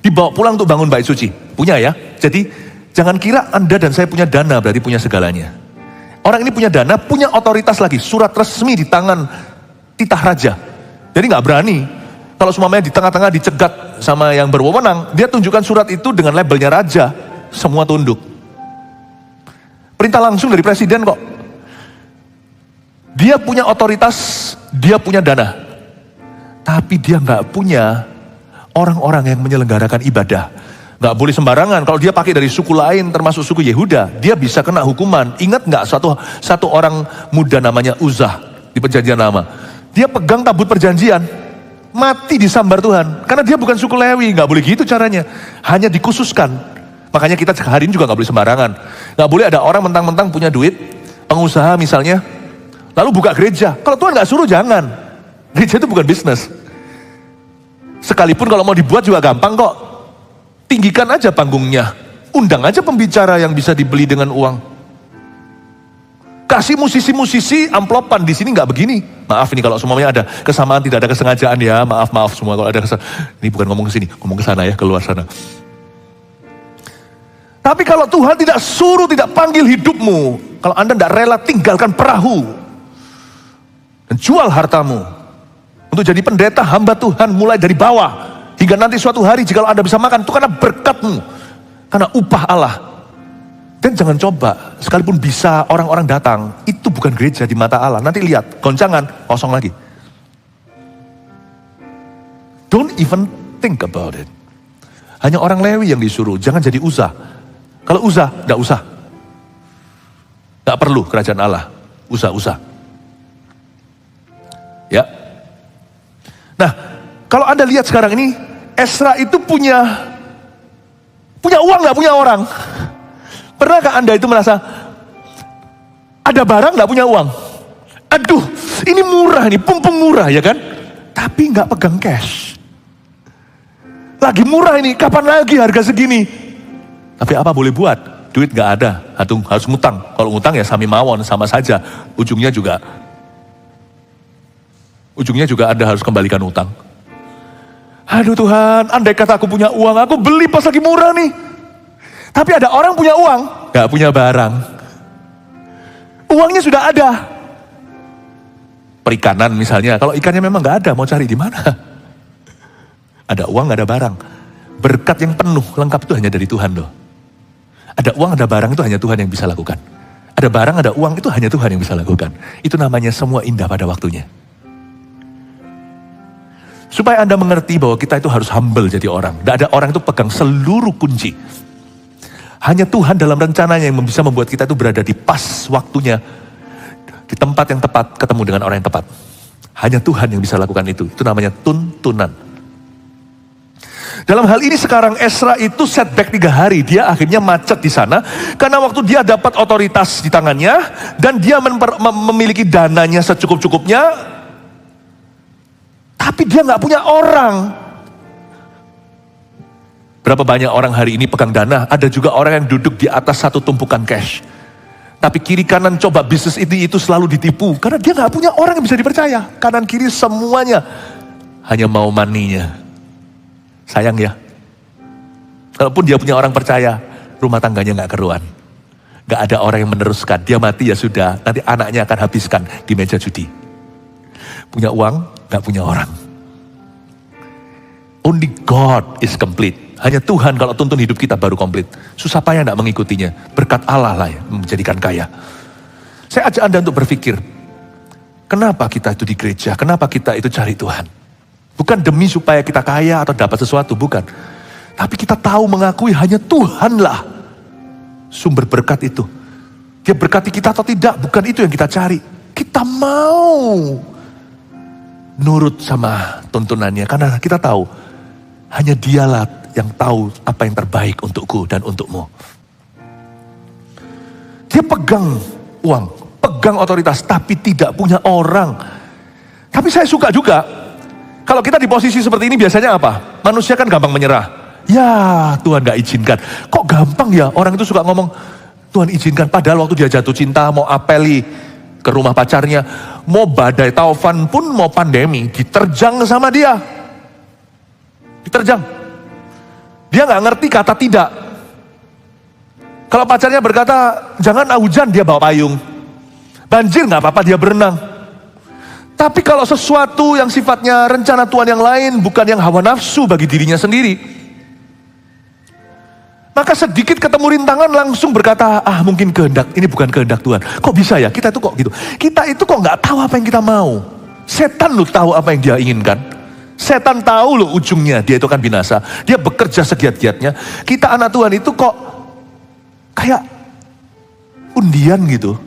Dibawa pulang untuk bangun bait suci. Punya ya. Jadi jangan kira Anda dan saya punya dana berarti punya segalanya. Orang ini punya dana, punya otoritas lagi. Surat resmi di tangan titah raja. Jadi nggak berani. Kalau semuanya di tengah-tengah dicegat sama yang berwenang, dia tunjukkan surat itu dengan labelnya raja, semua tunduk. Perintah langsung dari presiden kok. Dia punya otoritas, dia punya dana. Tapi dia nggak punya orang-orang yang menyelenggarakan ibadah. Nggak boleh sembarangan, kalau dia pakai dari suku lain termasuk suku Yehuda, dia bisa kena hukuman. Ingat nggak satu orang muda namanya Uzah di perjanjian lama. Dia pegang tabut perjanjian. Mati disambar Tuhan, karena dia bukan suku Lewi, nggak boleh gitu caranya, hanya dikhususkan. Makanya kita hari ini juga nggak boleh sembarangan, nggak boleh ada orang mentang-mentang punya duit, pengusaha misalnya, lalu buka gereja. Kalau Tuhan nggak suruh jangan, gereja itu bukan bisnis. Sekalipun kalau mau dibuat juga gampang kok, tinggikan aja panggungnya, undang aja pembicara yang bisa dibeli dengan uang. Kasih musisi-musisi amplopan, di sini nggak begini. Maaf ini kalau semuanya ada kesamaan, tidak ada kesengajaan ya. Maaf semua kalau ada ini bukan ngomong ke sini, ngomong ke sana ya, keluar sana. Tapi kalau Tuhan tidak suruh, tidak panggil hidupmu, kalau Anda tidak rela tinggalkan perahu dan jual hartamu untuk jadi pendeta hamba Tuhan mulai dari bawah hingga nanti suatu hari jika Anda bisa makan, itu karena berkatmu, karena upah Allah. Dan jangan coba, sekalipun bisa orang-orang datang, itu bukan gereja di mata Allah. Nanti lihat, goncangan, kosong lagi. Don't even think about it. Hanya orang Lewi yang disuruh, jangan jadi Uzah. Kalau Uzah, enggak usah. Enggak perlu kerajaan Allah, Uzah. Ya. Nah, kalau Anda lihat sekarang ini, Esra itu punya uang, enggak punya orang. Pernahkah Anda itu merasa ada barang nggak punya uang? Aduh, ini murah nih, pumpung murah ya kan? Tapi nggak pegang cash. Lagi murah ini, kapan lagi harga segini? Tapi apa boleh buat? Duit nggak ada, harus ngutang. Kalau ngutang ya sami mawon, sama saja. Ujungnya juga Anda harus kembalikan utang. Aduh Tuhan, andai kata aku punya uang, aku beli pas lagi murah nih. Tapi ada orang punya uang, gak punya barang. Uangnya sudah ada. Perikanan misalnya, kalau ikannya memang gak ada, mau cari di mana? Ada uang, gak ada barang. Berkat yang penuh, lengkap itu hanya dari Tuhan loh. Ada uang, ada barang itu hanya Tuhan yang bisa lakukan. Ada barang, ada uang itu hanya Tuhan yang bisa lakukan. Itu namanya semua indah pada waktunya. Supaya Anda mengerti bahwa kita itu harus humble jadi orang. Gak ada orang itu pegang seluruh kunci. Hanya Tuhan dalam rencananya yang bisa membuat kita itu berada di pas waktunya, di tempat yang tepat, ketemu dengan orang yang tepat. Hanya Tuhan yang bisa lakukan itu. Itu namanya tuntunan. Dalam hal ini sekarang Esra itu setback 3 hari. Dia akhirnya macet di sana. Karena waktu dia dapat otoritas di tangannya, dan dia memiliki dananya secukup-cukupnya, tapi dia nggak punya orang. Berapa banyak orang hari ini pegang dana, ada juga orang yang duduk di atas satu tumpukan cash. Tapi kiri kanan coba bisnis itu selalu ditipu, karena dia gak punya orang yang bisa dipercaya. Kanan kiri semuanya hanya mau money-nya. Sayang ya. Kalaupun dia punya orang percaya, rumah tangganya gak keruan. Gak ada orang yang meneruskan, dia mati ya sudah, nanti anaknya akan habiskan di meja judi. Punya uang, gak punya orang. Only God is complete. Hanya Tuhan kalau tuntun hidup kita baru komplit. Susah payah gak mengikutinya, berkat Allah lah yang menjadikan kaya. Saya ajak Anda untuk berpikir, kenapa kita itu di gereja, kenapa kita itu cari Tuhan. Bukan demi supaya kita kaya atau dapat sesuatu, bukan. Tapi kita tahu mengakui hanya Tuhanlah sumber berkat itu. Dia berkati kita atau tidak, bukan itu yang kita cari. Kita mau nurut sama tuntunannya, karena kita tahu hanya Dialah yang tahu apa yang terbaik untukku dan untukmu. Dia pegang uang, pegang otoritas, tapi tidak punya orang. Tapi saya suka juga, kalau kita di posisi seperti ini biasanya apa? Manusia kan gampang menyerah. Ya Tuhan gak izinkan. Kok gampang ya orang itu suka ngomong Tuhan izinkan. Padahal waktu dia jatuh cinta mau apeli ke rumah pacarnya. Mau badai taufan pun mau pandemi. Diterjang sama dia. Diterjang. Dia gak ngerti kata tidak. Kalau pacarnya berkata jangan hujan, dia bawa payung. Banjir gak apa-apa, dia berenang. Tapi kalau sesuatu yang sifatnya rencana Tuhan yang lain, bukan yang hawa nafsu bagi dirinya sendiri, maka sedikit ketemu rintangan langsung berkata, mungkin kehendak, ini bukan kehendak Tuhan. Kok bisa ya? Kita itu kok gitu. Kita itu kok gak tahu apa yang kita mau. Setan lu tahu apa yang dia inginkan. Setan tahu loh ujungnya, dia itu kan binasa. Dia bekerja segiat-giatnya. Kita anak Tuhan itu kok kayak undian gitu.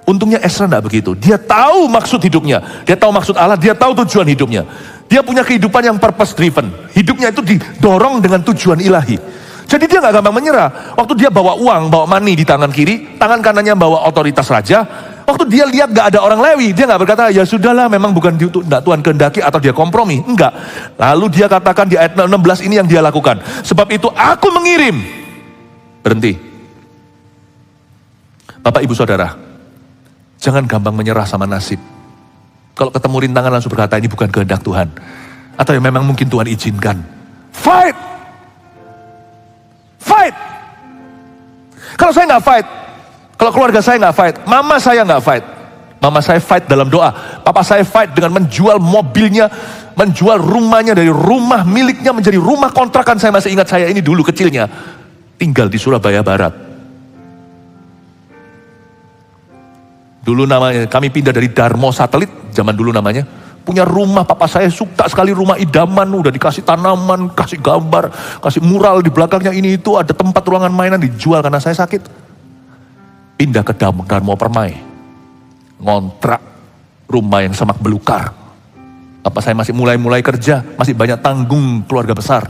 Untungnya Ezra enggak begitu. Dia tahu maksud hidupnya. Dia tahu maksud Allah, dia tahu tujuan hidupnya. Dia punya kehidupan yang purpose driven. Hidupnya itu didorong dengan tujuan ilahi. Jadi dia gak gampang menyerah. Waktu dia bawa uang, bawa money di tangan kiri, tangan kanannya bawa otoritas raja. Waktu dia lihat gak ada orang Lewi, dia gak berkata, ya sudahlah memang bukan Tuhan kehendaki atau dia kompromi. Enggak. Lalu dia katakan di ayat 16 ini yang dia lakukan. Sebab itu aku mengirim. Berhenti. Bapak ibu saudara, jangan gampang menyerah sama nasib. Kalau ketemu rintangan langsung berkata ini bukan kehendak Tuhan. Atau yang memang mungkin Tuhan izinkan. Fight! Fight! Kalau saya nggak fight, kalau keluarga saya nggak fight, mama saya nggak fight. Mama saya fight dalam doa. Papa saya fight dengan menjual mobilnya, menjual rumahnya dari rumah miliknya menjadi rumah kontrakan. Saya masih ingat saya ini dulu kecilnya tinggal di Surabaya Barat. Dulu namanya, kami pindah dari Darmo Satelit, zaman dulu namanya. Punya rumah, papa saya suka sekali rumah idaman, udah dikasih tanaman, kasih gambar, kasih mural di belakangnya ini itu, ada tempat ruangan mainan dijual karena saya sakit. Pindah ke Darmo Permai, ngontrak rumah yang semak belukar. Papa saya masih mulai kerja, masih banyak tanggung keluarga besar.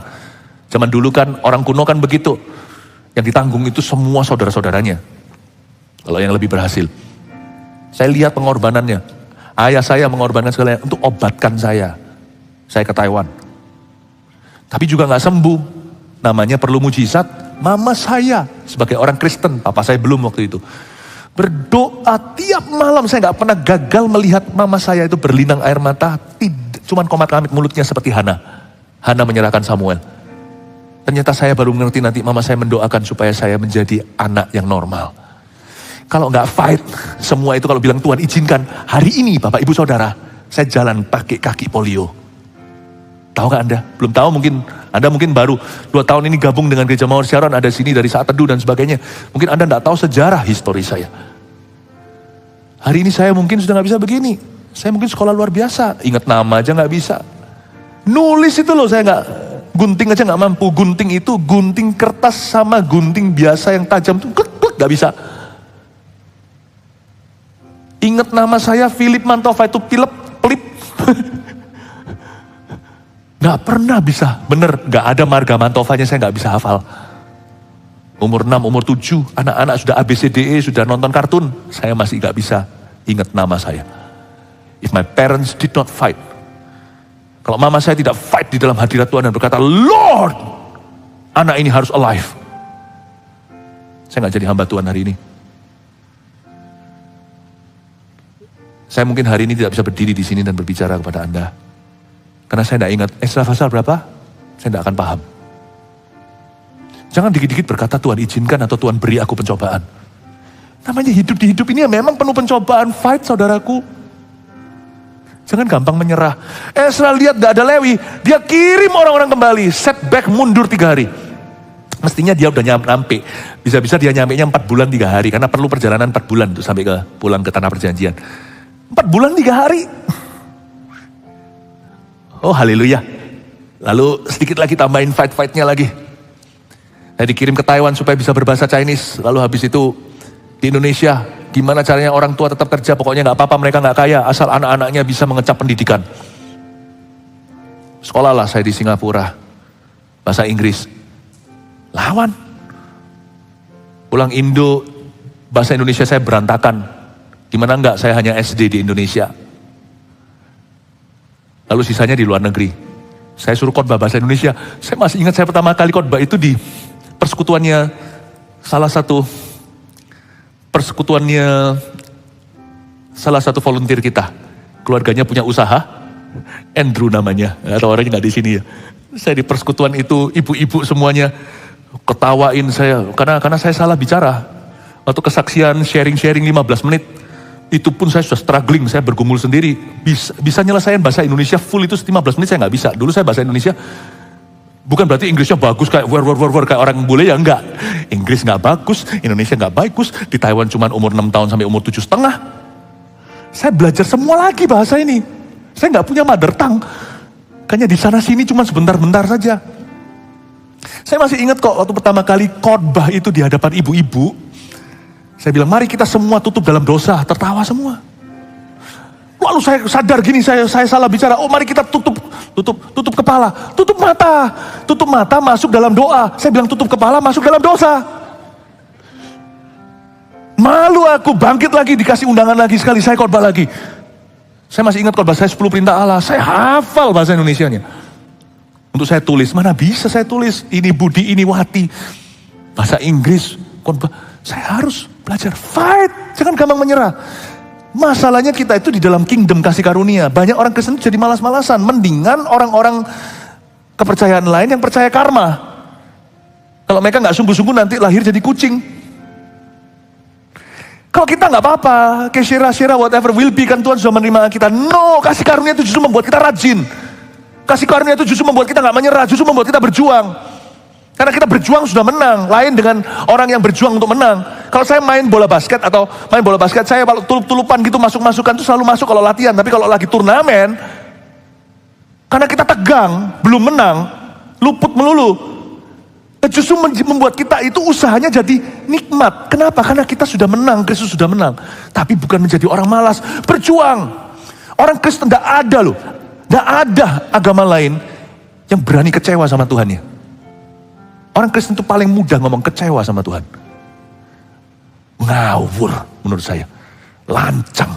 Zaman dulu kan orang kuno kan begitu, yang ditanggung itu semua saudara-saudaranya. Kalau yang lebih berhasil, saya lihat pengorbanannya. Ayah saya mengorbankan segalanya untuk obatkan saya. Saya ke Taiwan. Tapi juga gak sembuh. Namanya perlu mujizat. Mama saya sebagai orang Kristen, papa saya belum waktu itu, berdoa tiap malam. Saya gak pernah gagal melihat mama saya itu berlinang air mata. Cuman komat-kamit mulutnya seperti Hana. Hana menyerahkan Samuel. Ternyata saya baru mengerti nanti mama saya mendoakan supaya saya menjadi anak yang normal. Kalau nggak fight, semua itu kalau bilang Tuhan izinkan, hari ini Bapak Ibu Saudara, saya jalan pakai kaki polio. Tahu nggak Anda? Belum tahu mungkin, Anda mungkin baru 2 tahun ini gabung dengan Gereja Mawar Sharon, ada sini dari Saat Teduh dan sebagainya. Mungkin Anda nggak tahu sejarah histori saya. Hari ini saya mungkin sudah nggak bisa begini. Saya mungkin sekolah luar biasa, ingat nama aja nggak bisa. Nulis itu loh saya nggak, gunting aja nggak mampu. Gunting itu, gunting kertas sama gunting biasa yang tajam tuh, nggak bisa. Ingat nama saya Philip Mantova itu pelip. Gak pernah bisa, bener gak ada marga Mantovanya saya gak bisa hafal. Umur 6, umur 7, anak-anak sudah ABCDE, sudah nonton kartun, saya masih gak bisa ingat nama saya. If my parents did not fight, kalau mama saya tidak fight di dalam hadirat Tuhan dan berkata, Lord, anak ini harus alive, saya gak jadi hamba Tuhan hari ini. Saya mungkin hari ini tidak bisa berdiri di sini dan berbicara kepada Anda. Karena saya tidak ingat, Ezra pasal berapa? Saya tidak akan paham. Jangan dikit-dikit berkata Tuhan izinkan atau Tuhan beri aku pencobaan. Namanya hidup di hidup ini ya memang penuh pencobaan. Fight saudaraku. Jangan gampang menyerah. Ezra lihat gak ada Lewi. Dia kirim orang-orang kembali. Setback mundur 3 hari. Mestinya dia udah nyampe. Bisa-bisa dia nyampenya 4 bulan 3 hari. Karena perlu perjalanan 4 bulan untuk sampai pulang ke tanah perjanjian. 4 bulan 3 hari. Oh haleluya. Lalu sedikit lagi tambahin fight-fightnya lagi. Saya dikirim ke Taiwan supaya bisa berbahasa Chinese. Lalu habis itu di Indonesia, gimana caranya orang tua tetap kerja, pokoknya gak apa-apa mereka gak kaya, asal anak-anaknya bisa mengecap pendidikan. Sekolahlah saya di Singapura, bahasa Inggris. Lawan. Pulang Indo, bahasa Indonesia saya berantakan. Gimana enggak, saya hanya SD di Indonesia. Lalu sisanya di luar negeri. Saya suruh khotbah bahasa Indonesia. Saya masih ingat saya pertama kali khotbah itu di persekutuannya salah satu volunteer kita. Keluarganya punya usaha, Andrew namanya, atau orangnya nggak di sini ya. Saya di persekutuan itu, ibu-ibu semuanya ketawain saya, karena saya salah bicara. Waktu kesaksian sharing 15 menit, itu pun saya sudah struggling, saya bergumul sendiri. Bisa nyelesain bahasa Indonesia full itu 15 menit saya nggak bisa. Dulu saya bahasa Indonesia, bukan berarti Inggrisnya bagus kayak kayak orang bule ya, enggak. Inggris nggak bagus, Indonesia nggak bagus, di Taiwan cuma umur 6 tahun sampai umur 7,5. Saya belajar semua lagi bahasa ini. Saya nggak punya mother tongue. Kayaknya di sana sini cuma sebentar-bentar saja. Saya masih ingat kok waktu pertama kali khotbah itu di hadapan ibu-ibu. Saya bilang, mari kita semua tutup dalam dosa, tertawa semua. Lalu saya sadar gini, saya salah bicara. Oh mari kita tutup kepala, tutup mata masuk dalam doa. Saya bilang tutup kepala masuk dalam dosa. Malu aku, bangkit lagi, dikasih undangan lagi sekali, saya khotbah lagi. Saya masih ingat khotbah saya 10 perintah Allah, saya hafal bahasa Indonesianya. Untuk saya tulis, mana bisa saya tulis, ini Budi, ini Wati. Bahasa Inggris, khotbah, saya harus belajar, fight, jangan gampang menyerah. Masalahnya kita itu di dalam kingdom kasih karunia. Banyak orang Kristen jadi malas-malasan. Mendingan orang-orang kepercayaan lain yang percaya karma. Kalau mereka gak sungguh-sungguh nanti lahir jadi kucing. Kalau kita gak apa-apa, kayak Shira, whatever will be, kan Tuhan sudah menerima kita. No, kasih karunia itu justru membuat kita rajin. Kasih karunia itu justru membuat kita gak menyerah, justru membuat kita berjuang. Karena kita berjuang sudah menang, lain dengan orang yang berjuang untuk menang. Kalau saya main bola basket, saya kalau tulup-tulupan gitu masuk-masukan itu selalu masuk kalau latihan. Tapi kalau lagi turnamen, karena kita tegang, belum menang, luput melulu, justru membuat kita itu usahanya jadi nikmat. Kenapa? Karena kita sudah menang, Kristus sudah menang. Tapi bukan menjadi orang malas, berjuang. Orang Kristen tidak ada loh, tidak ada agama lain yang berani kecewa sama Tuhannya. Orang Kristen itu paling mudah ngomong kecewa sama Tuhan. Ngawur menurut saya. Lancang.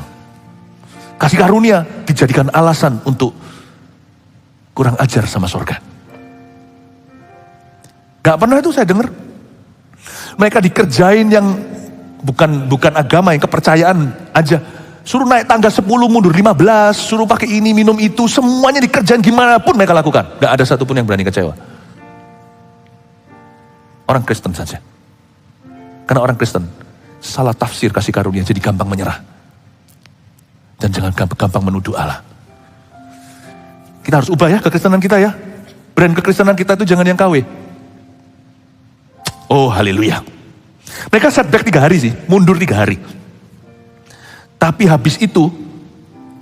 Kasih karunia dijadikan alasan untuk kurang ajar sama surga. Gak pernah itu saya dengar. Mereka dikerjain yang bukan agama, yang kepercayaan aja. Suruh naik tangga 10, mundur 15, suruh pakai ini, minum itu, semuanya dikerjain gimana pun mereka lakukan. Gak ada satupun yang berani kecewa. Orang Kristen saja. Karena orang Kristen salah tafsir kasih karunia, jadi gampang menyerah. Dan jangan gampang menuduh Allah. Kita harus ubah ya kekristenan kita ya. Brand kekristenan kita itu jangan yang KW. Oh haleluya. Mereka setback 3 hari sih, mundur 3 hari. Tapi habis itu,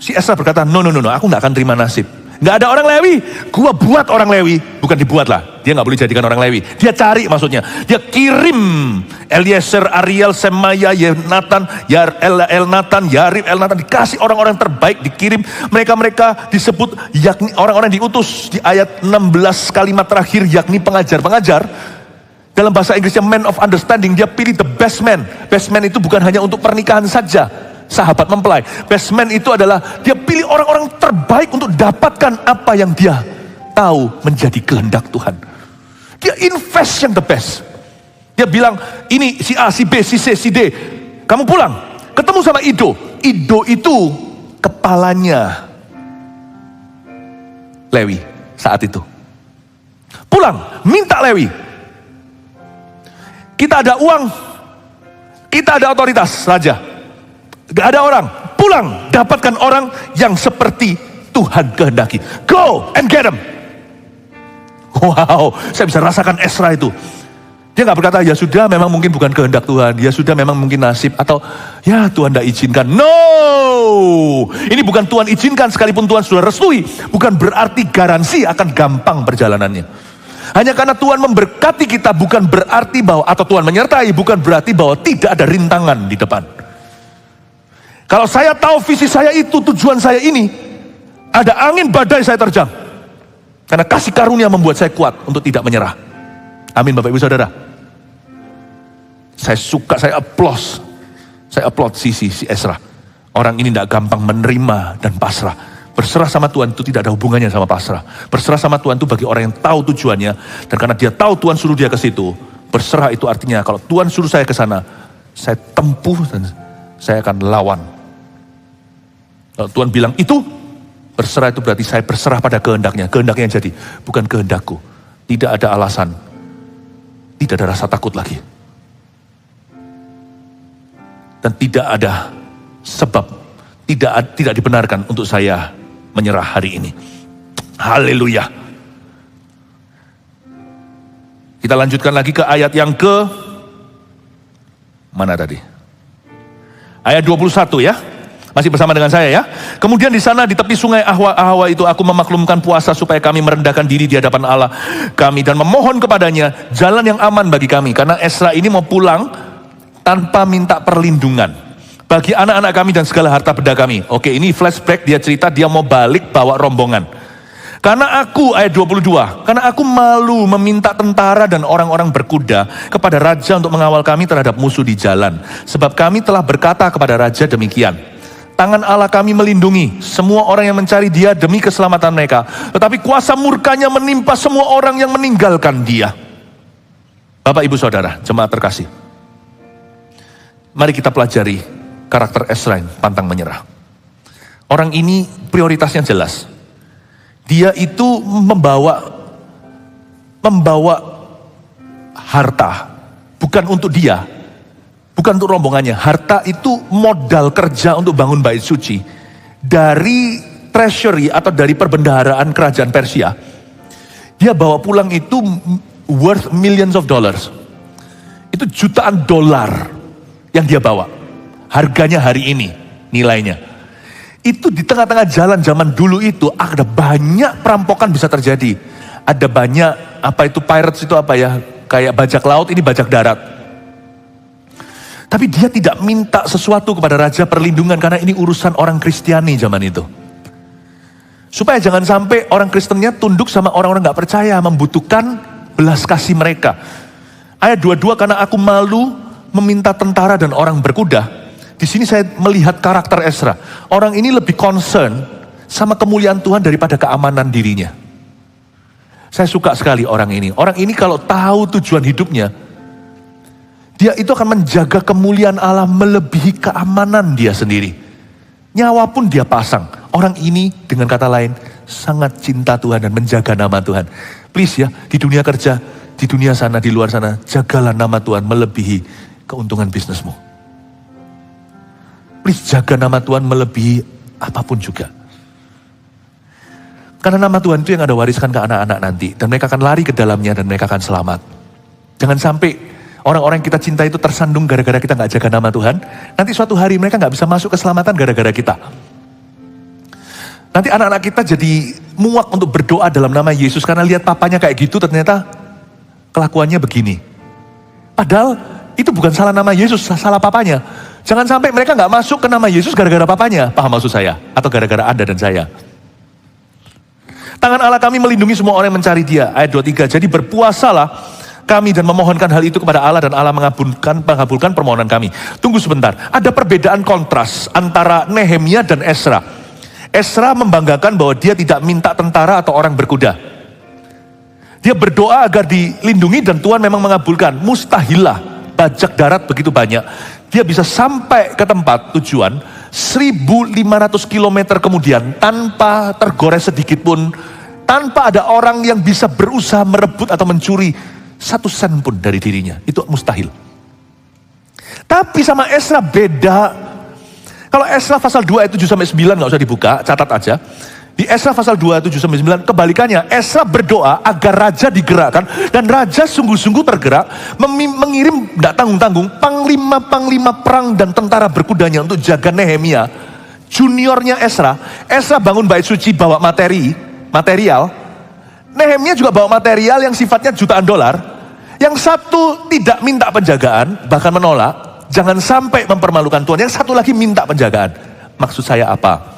si Ezra berkata, no, aku gak akan terima nasib. Gak ada orang Lewi, gua buat orang Lewi. Bukan dibuat lah, dia gak boleh jadikan orang Lewi. Dia cari maksudnya, dia kirim Eliezer, Ariel, Semaya, Yonatan, Elnatan, Yarib, Elnatan. Dikasih orang-orang terbaik, dikirim. Mereka disebut, yakni orang-orang diutus. Di ayat 16 kalimat terakhir, yakni pengajar-pengajar. Dalam bahasa Inggrisnya man of understanding, dia pilih the best man. Best man itu bukan hanya untuk pernikahan saja, sahabat mempelai. Best man itu adalah dia pilih orang-orang terbaik untuk dapatkan apa yang dia tahu menjadi kehendak Tuhan. Dia invest yang the best. Dia bilang, ini si A, si B, si C, si D. Kamu pulang, ketemu sama Ido. Ido itu kepalanya Lewi saat itu. Pulang, minta Lewi. Kita ada uang, kita ada otoritas raja. Gak ada orang, pulang, dapatkan orang yang seperti Tuhan kehendaki. Go and get them. Wow, saya bisa rasakan Ezra itu. Dia gak berkata, ya sudah memang mungkin bukan kehendak Tuhan, ya sudah memang mungkin nasib, atau ya Tuhan tidak izinkan. No, ini bukan Tuhan izinkan sekalipun Tuhan sudah restui, bukan berarti garansi akan gampang perjalanannya. Hanya karena Tuhan memberkati kita bukan berarti bahwa, atau Tuhan menyertai bukan berarti bahwa tidak ada rintangan di depan. Kalau saya tahu visi saya itu, tujuan saya ini, ada angin badai saya terjang. Karena kasih karunia membuat saya kuat untuk tidak menyerah. Amin Bapak Ibu Saudara. Saya suka, saya applaud si Ezra. Orang ini tidak gampang menerima dan pasrah. Berserah sama Tuhan itu tidak ada hubungannya sama pasrah. Berserah sama Tuhan itu bagi orang yang tahu tujuannya. Dan karena dia tahu Tuhan suruh dia ke situ. Berserah itu artinya kalau Tuhan suruh saya ke sana, saya tempuh dan saya akan lawan. Kalau Tuhan bilang itu, berserah itu berarti saya berserah pada kehendaknya. Kehendaknya yang jadi, bukan kehendakku. Tidak ada alasan. Tidak ada rasa takut lagi. Dan tidak ada sebab, tidak dibenarkan untuk saya menyerah hari ini. Haleluya. Kita lanjutkan lagi ke ayat yang ke mana tadi? Ayat 21 ya. Masih bersama dengan saya ya. Kemudian di sana di tepi sungai Ahwa itu aku memaklumkan puasa supaya kami merendahkan diri di hadapan Allah kami dan memohon kepadanya jalan yang aman bagi kami. Karena Ezra ini mau pulang tanpa minta perlindungan bagi anak-anak kami dan segala harta benda kami. Oke, ini flashback, dia cerita dia mau balik bawa rombongan. Karena aku, ayat 22, karena aku malu meminta tentara dan orang-orang berkuda kepada raja untuk mengawal kami terhadap musuh di jalan. Sebab kami telah berkata kepada raja demikian. Tangan Allah kami melindungi semua orang yang mencari dia demi keselamatan mereka. Tetapi kuasa murkanya menimpa semua orang yang meninggalkan dia. Bapak Ibu Saudara, jemaat terkasih. Mari kita pelajari karakter Ezra yang pantang menyerah. Orang ini prioritasnya jelas. Dia itu membawa harta. Bukan untuk dia. Bukan untuk rombongannya. Harta itu modal kerja untuk bangun bait suci. Dari treasury atau dari perbendaharaan kerajaan Persia. Dia bawa pulang itu worth millions of dollars. Itu jutaan dolar yang dia bawa. Harganya hari ini nilainya. Itu di tengah-tengah jalan zaman dulu itu ada banyak perampokan bisa terjadi. Ada banyak, apa itu pirates itu apa ya? Kayak bajak laut, ini bajak darat. Tapi dia tidak minta sesuatu kepada raja perlindungan karena ini urusan orang Kristiani zaman itu. Supaya jangan sampai orang Kristennya tunduk sama orang-orang gak percaya, membutuhkan belas kasih mereka. Ayat 22, karena aku malu meminta tentara dan orang berkuda. Di sini saya melihat karakter Ezra. Orang ini lebih concern sama kemuliaan Tuhan daripada keamanan dirinya. Saya suka sekali orang ini. Orang ini kalau tahu tujuan hidupnya, dia itu akan menjaga kemuliaan Allah melebihi keamanan dia sendiri. Nyawa pun dia pasang. Orang ini dengan kata lain sangat cinta Tuhan dan menjaga nama Tuhan. Please ya, di dunia kerja, di dunia sana, di luar sana, jagalah nama Tuhan melebihi keuntungan bisnismu. Please jaga nama Tuhan melebihi apapun juga. Karena nama Tuhan itu yang ada wariskan ke anak-anak nanti. Dan mereka akan lari ke dalamnya dan mereka akan selamat. Jangan sampai orang-orang yang kita cinta itu tersandung gara-gara kita gak jaga nama Tuhan. Nanti suatu hari mereka gak bisa masuk keselamatan gara-gara kita. Nanti anak-anak kita jadi muak untuk berdoa dalam nama Yesus. Karena lihat papanya kayak gitu ternyata kelakuannya begini. Padahal itu bukan salah nama Yesus, salah papanya. Jangan sampai mereka gak masuk ke nama Yesus gara-gara papanya. Paham maksud saya? Atau gara-gara Anda dan saya. Tangan Allah kami melindungi semua orang yang mencari dia. Ayat 23, jadi berpuasalah kami dan memohonkan hal itu kepada Allah dan Allah mengabulkan permohonan kami. Tunggu sebentar, ada perbedaan kontras antara Nehemia dan Ezra. Ezra membanggakan bahwa dia tidak minta tentara atau orang berkuda. Dia berdoa agar dilindungi dan Tuhan memang mengabulkan. Mustahilah bajak darat begitu banyak. Dia bisa sampai ke tempat tujuan 1.500 km kemudian tanpa tergores sedikit pun, tanpa ada orang yang bisa berusaha merebut atau mencuri 1 sen pun dari dirinya. Itu mustahil. Tapi sama Esra beda. Kalau Esra pasal 2 ayat 7-9 gak usah dibuka, catat aja. Di Esra pasal 2 ayat 7-9 kebalikannya, Esra berdoa agar raja digerakkan, dan raja sungguh-sungguh tergerak mengirim tidak tanggung-tanggung panglima-panglima perang dan tentara berkudanya untuk jaga Nehemia, juniornya Esra. Esra bangun bait suci bawa material. Nehemia juga bawa material yang sifatnya jutaan dolar. Yang satu tidak minta penjagaan, bahkan menolak, jangan sampai mempermalukan Tuhan. Yang satu lagi minta penjagaan. Maksud saya apa?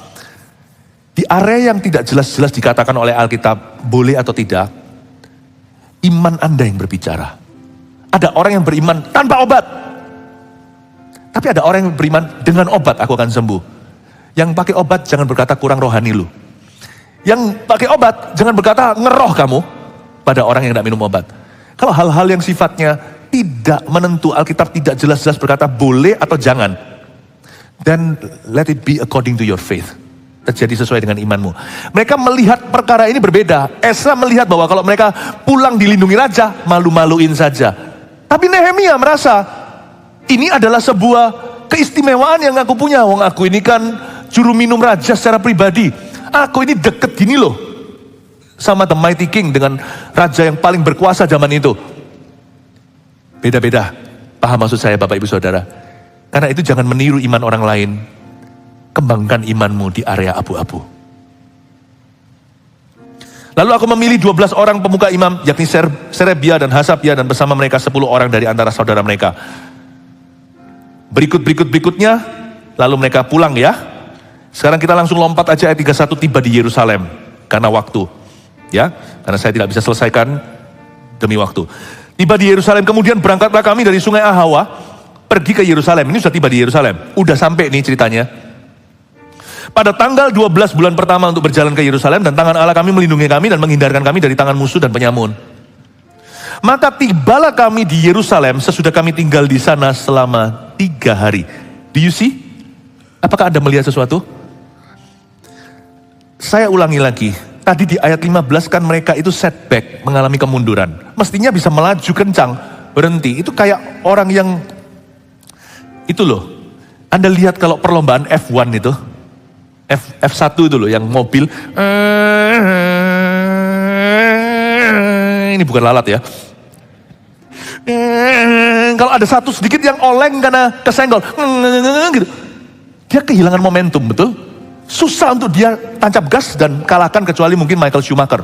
Di area yang tidak jelas-jelas dikatakan oleh Alkitab, boleh atau tidak, iman Anda yang berbicara. Ada orang yang beriman tanpa obat. Tapi ada orang yang beriman dengan obat, aku akan sembuh. Yang pakai obat jangan berkata kurang rohani lu. Yang pakai obat jangan berkata ngeroh kamu pada orang yang tidak minum obat. Kalau hal-hal yang sifatnya tidak menentu, Alkitab tidak jelas-jelas berkata boleh atau jangan, then let it be according to your faith. Terjadi sesuai dengan imanmu. Mereka melihat perkara ini berbeda. Esra melihat bahwa kalau mereka pulang dilindungi raja, malu-maluin saja. Tapi Nehemia merasa, ini adalah sebuah keistimewaan yang aku punya. Wong aku ini kan juru minum raja secara pribadi. Aku ini deket gini loh sama the mighty king, dengan raja yang paling berkuasa zaman itu. Beda-beda. Paham maksud saya Bapak Ibu Saudara? Karena itu jangan meniru iman orang lain. Kembangkan imanmu di area abu-abu. Lalu aku memilih 12 orang pemuka imam, yakni Serebia dan Hasabia, dan bersama mereka 10 orang dari antara saudara mereka. Berikutnya, lalu mereka pulang ya. Sekarang kita langsung lompat aja ayat 31, tiba di Yerusalem. Karena waktu. Ya, karena saya tidak bisa selesaikan demi waktu. Tiba di Yerusalem, kemudian berangkatlah kami dari sungai Ahawa, pergi ke Yerusalem. Ini sudah tiba di Yerusalem. Udah sampai nih ceritanya. Pada tanggal 12 bulan pertama untuk berjalan ke Yerusalem, dan tangan Allah kami melindungi kami dan menghindarkan kami dari tangan musuh dan penyamun. Maka tibalah kami di Yerusalem sesudah kami tinggal di sana selama 3 hari. Do you see? Apakah Anda melihat sesuatu? Saya ulangi lagi. Tadi di ayat 15 kan mereka itu setback, mengalami kemunduran. Mestinya bisa melaju kencang, berhenti. Itu kayak orang yang, itu loh. Anda lihat kalau perlombaan F1 itu, F1 itu loh, yang mobil. Ini bukan lalat ya. Kalau ada satu sedikit yang oleng karena kesenggol, gitu, dia kehilangan momentum, betul? Susah untuk dia tancap gas dan kalahkan, kecuali mungkin Michael Schumacher.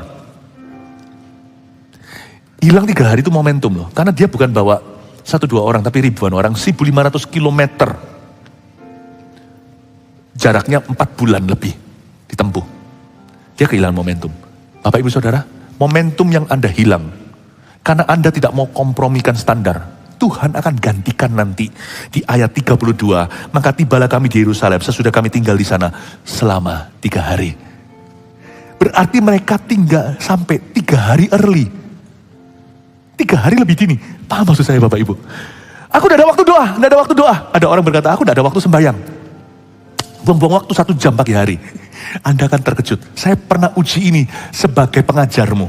Hilang 3 hari itu momentum loh, karena dia bukan bawa 1-2 orang, tapi ribuan orang, 1.500 kilometer. Jaraknya 4 bulan lebih ditempuh. Dia kehilangan momentum. Bapak Ibu Saudara, momentum yang Anda hilang karena Anda tidak mau kompromikan standar, Tuhan akan gantikan nanti. Di ayat 32, maka tibalah kami di Yerusalem sesudah kami tinggal di sana selama 3 hari. Berarti mereka tinggal sampai 3 hari early. 3 hari lebih dini. Paham maksud saya Bapak Ibu? Aku udah ada waktu doa, udah ada waktu doa. Ada orang berkata, aku udah ada waktu sembahyang. Buang-buang waktu 1 jam pagi hari. Anda akan terkejut. Saya pernah uji ini sebagai pengajarmu.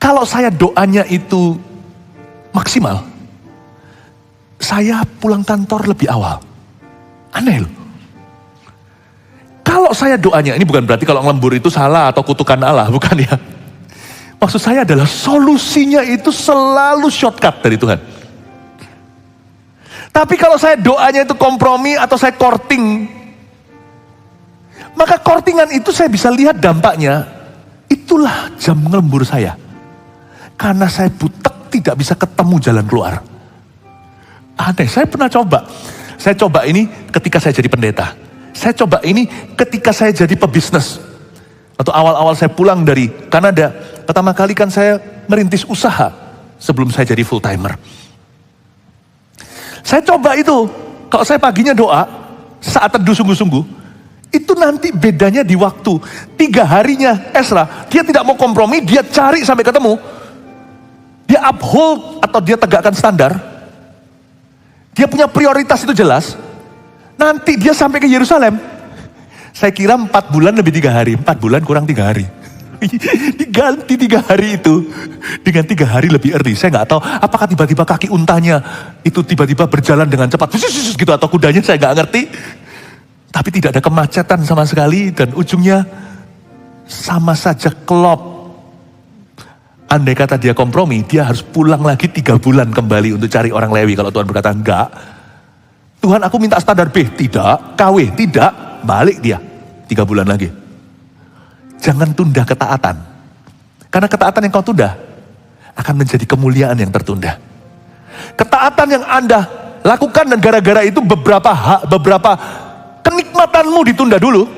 Kalau saya doanya itu maksimal, saya pulang kantor lebih awal. Aneh loh. Kalau saya doanya, ini bukan berarti kalau ngelembur itu salah atau kutukan Allah, bukan ya. Maksud saya adalah solusinya itu selalu shortcut dari Tuhan. Tapi kalau saya doanya itu kompromi atau saya courting, maka courtingan itu saya bisa lihat dampaknya. Itulah jam ngelembur saya. Karena saya butek, tidak bisa ketemu jalan keluar. Aneh, saya pernah coba. Saya coba ini ketika saya jadi pendeta. Saya coba ini ketika saya jadi pebisnis. Atau awal-awal saya pulang dari Kanada. Pertama kali kan saya merintis usaha sebelum saya jadi full timer. Saya coba itu, kalau saya paginya doa, saat teduh sungguh-sungguh, itu nanti bedanya di waktu. 3 harinya Esra, dia tidak mau kompromi, dia cari sampai ketemu. Dia uphold atau dia tegakkan standar. Dia punya prioritas itu jelas. Nanti dia sampai ke Yerusalem. Saya kira 4 bulan lebih 3 hari, 4 bulan kurang 3 hari. Diganti 3 hari itu dengan 3 hari lebih early. Saya nggak tahu apakah tiba-tiba kaki untanya itu tiba-tiba berjalan dengan cepat gitu atau kudanya, saya nggak ngerti. Tapi tidak ada kemacetan sama sekali dan ujungnya sama saja klop. Andai kata dia kompromi, dia harus pulang lagi 3 bulan kembali untuk cari orang Lewi. Kalau Tuhan berkata enggak, Tuhan aku minta standar B, tidak, KW, tidak, balik dia 3 bulan lagi. Jangan tunda ketaatan. Karena ketaatan yang kau tunda akan menjadi kemuliaan yang tertunda. Ketaatan yang Anda lakukan dan gara-gara itu beberapa kenikmatanmu ditunda dulu,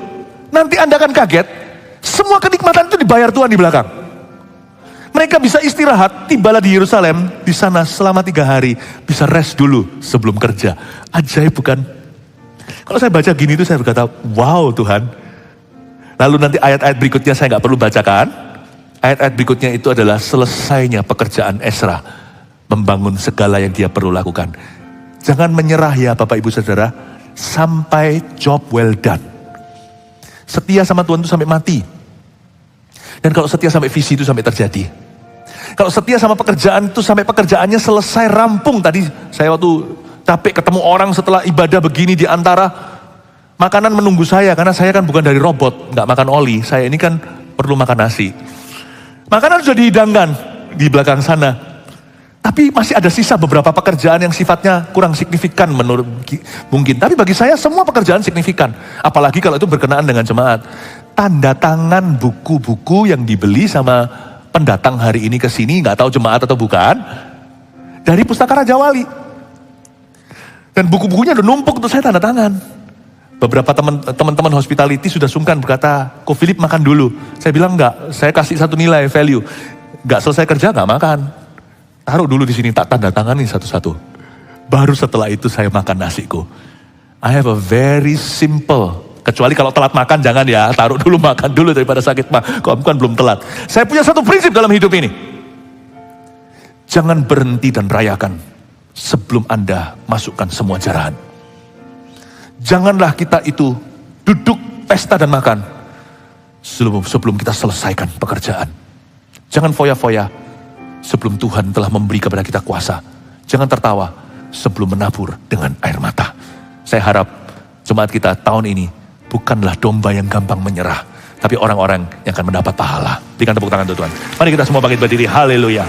nanti Anda akan kaget, semua kenikmatan itu dibayar Tuhan di belakang. Mereka bisa istirahat, tibalah di Yerusalem, di sana selama 3 hari, bisa rest dulu sebelum kerja. Ajaib bukan? Kalau saya baca gini itu saya berkata, wow Tuhan. Lalu nanti ayat-ayat berikutnya saya nggak perlu bacakan. Ayat-ayat berikutnya itu adalah selesainya pekerjaan Ezra, membangun segala yang dia perlu lakukan. Jangan menyerah ya Bapak Ibu Saudara, sampai job well done. Setia sama Tuhan itu sampai mati. Dan kalau setia sampai visi itu sampai terjadi. Kalau setia sama pekerjaan itu sampai pekerjaannya selesai rampung. Tadi saya waktu capek ketemu orang setelah ibadah begini di antara makanan menunggu saya, karena saya kan bukan dari robot, nggak makan oli. Saya ini kan perlu makan nasi. Makanan sudah dihidangkan di belakang sana. Tapi masih ada sisa beberapa pekerjaan yang sifatnya kurang signifikan menurut mungkin. Tapi bagi saya semua pekerjaan signifikan. Apalagi kalau itu berkenaan dengan jemaat. Tanda tangan buku-buku yang dibeli sama pendatang hari ini ke sini, nggak tahu jemaat atau bukan, dari Pustaka Raja Wali. Dan buku-bukunya udah numpuk untuk saya tanda tangan. Beberapa teman-teman hospitality sudah sungkan berkata, Ko Philip makan dulu. Saya bilang enggak, saya kasih satu nilai value. Enggak selesai kerja enggak makan. Taruh dulu di sini, tak tanda tangani satu-satu. Baru setelah itu saya makan nasiku. I have a very simple, kecuali kalau telat makan jangan ya, taruh dulu makan dulu daripada sakit mah. Kok bukan belum telat. Saya punya satu prinsip dalam hidup ini. Jangan berhenti dan rayakan sebelum Anda masukkan semua jarahan. Janganlah kita itu duduk pesta dan makan sebelum kita selesaikan pekerjaan. Jangan foya-foya sebelum Tuhan telah memberi kepada kita kuasa. Jangan tertawa sebelum menabur dengan air mata. Saya harap jemaat kita tahun ini bukanlah domba yang gampang menyerah, tapi orang-orang yang akan mendapat pahala. Berikan tepuk tangan untuk Tuhan. Mari kita semua bangkit berdiri. Haleluya.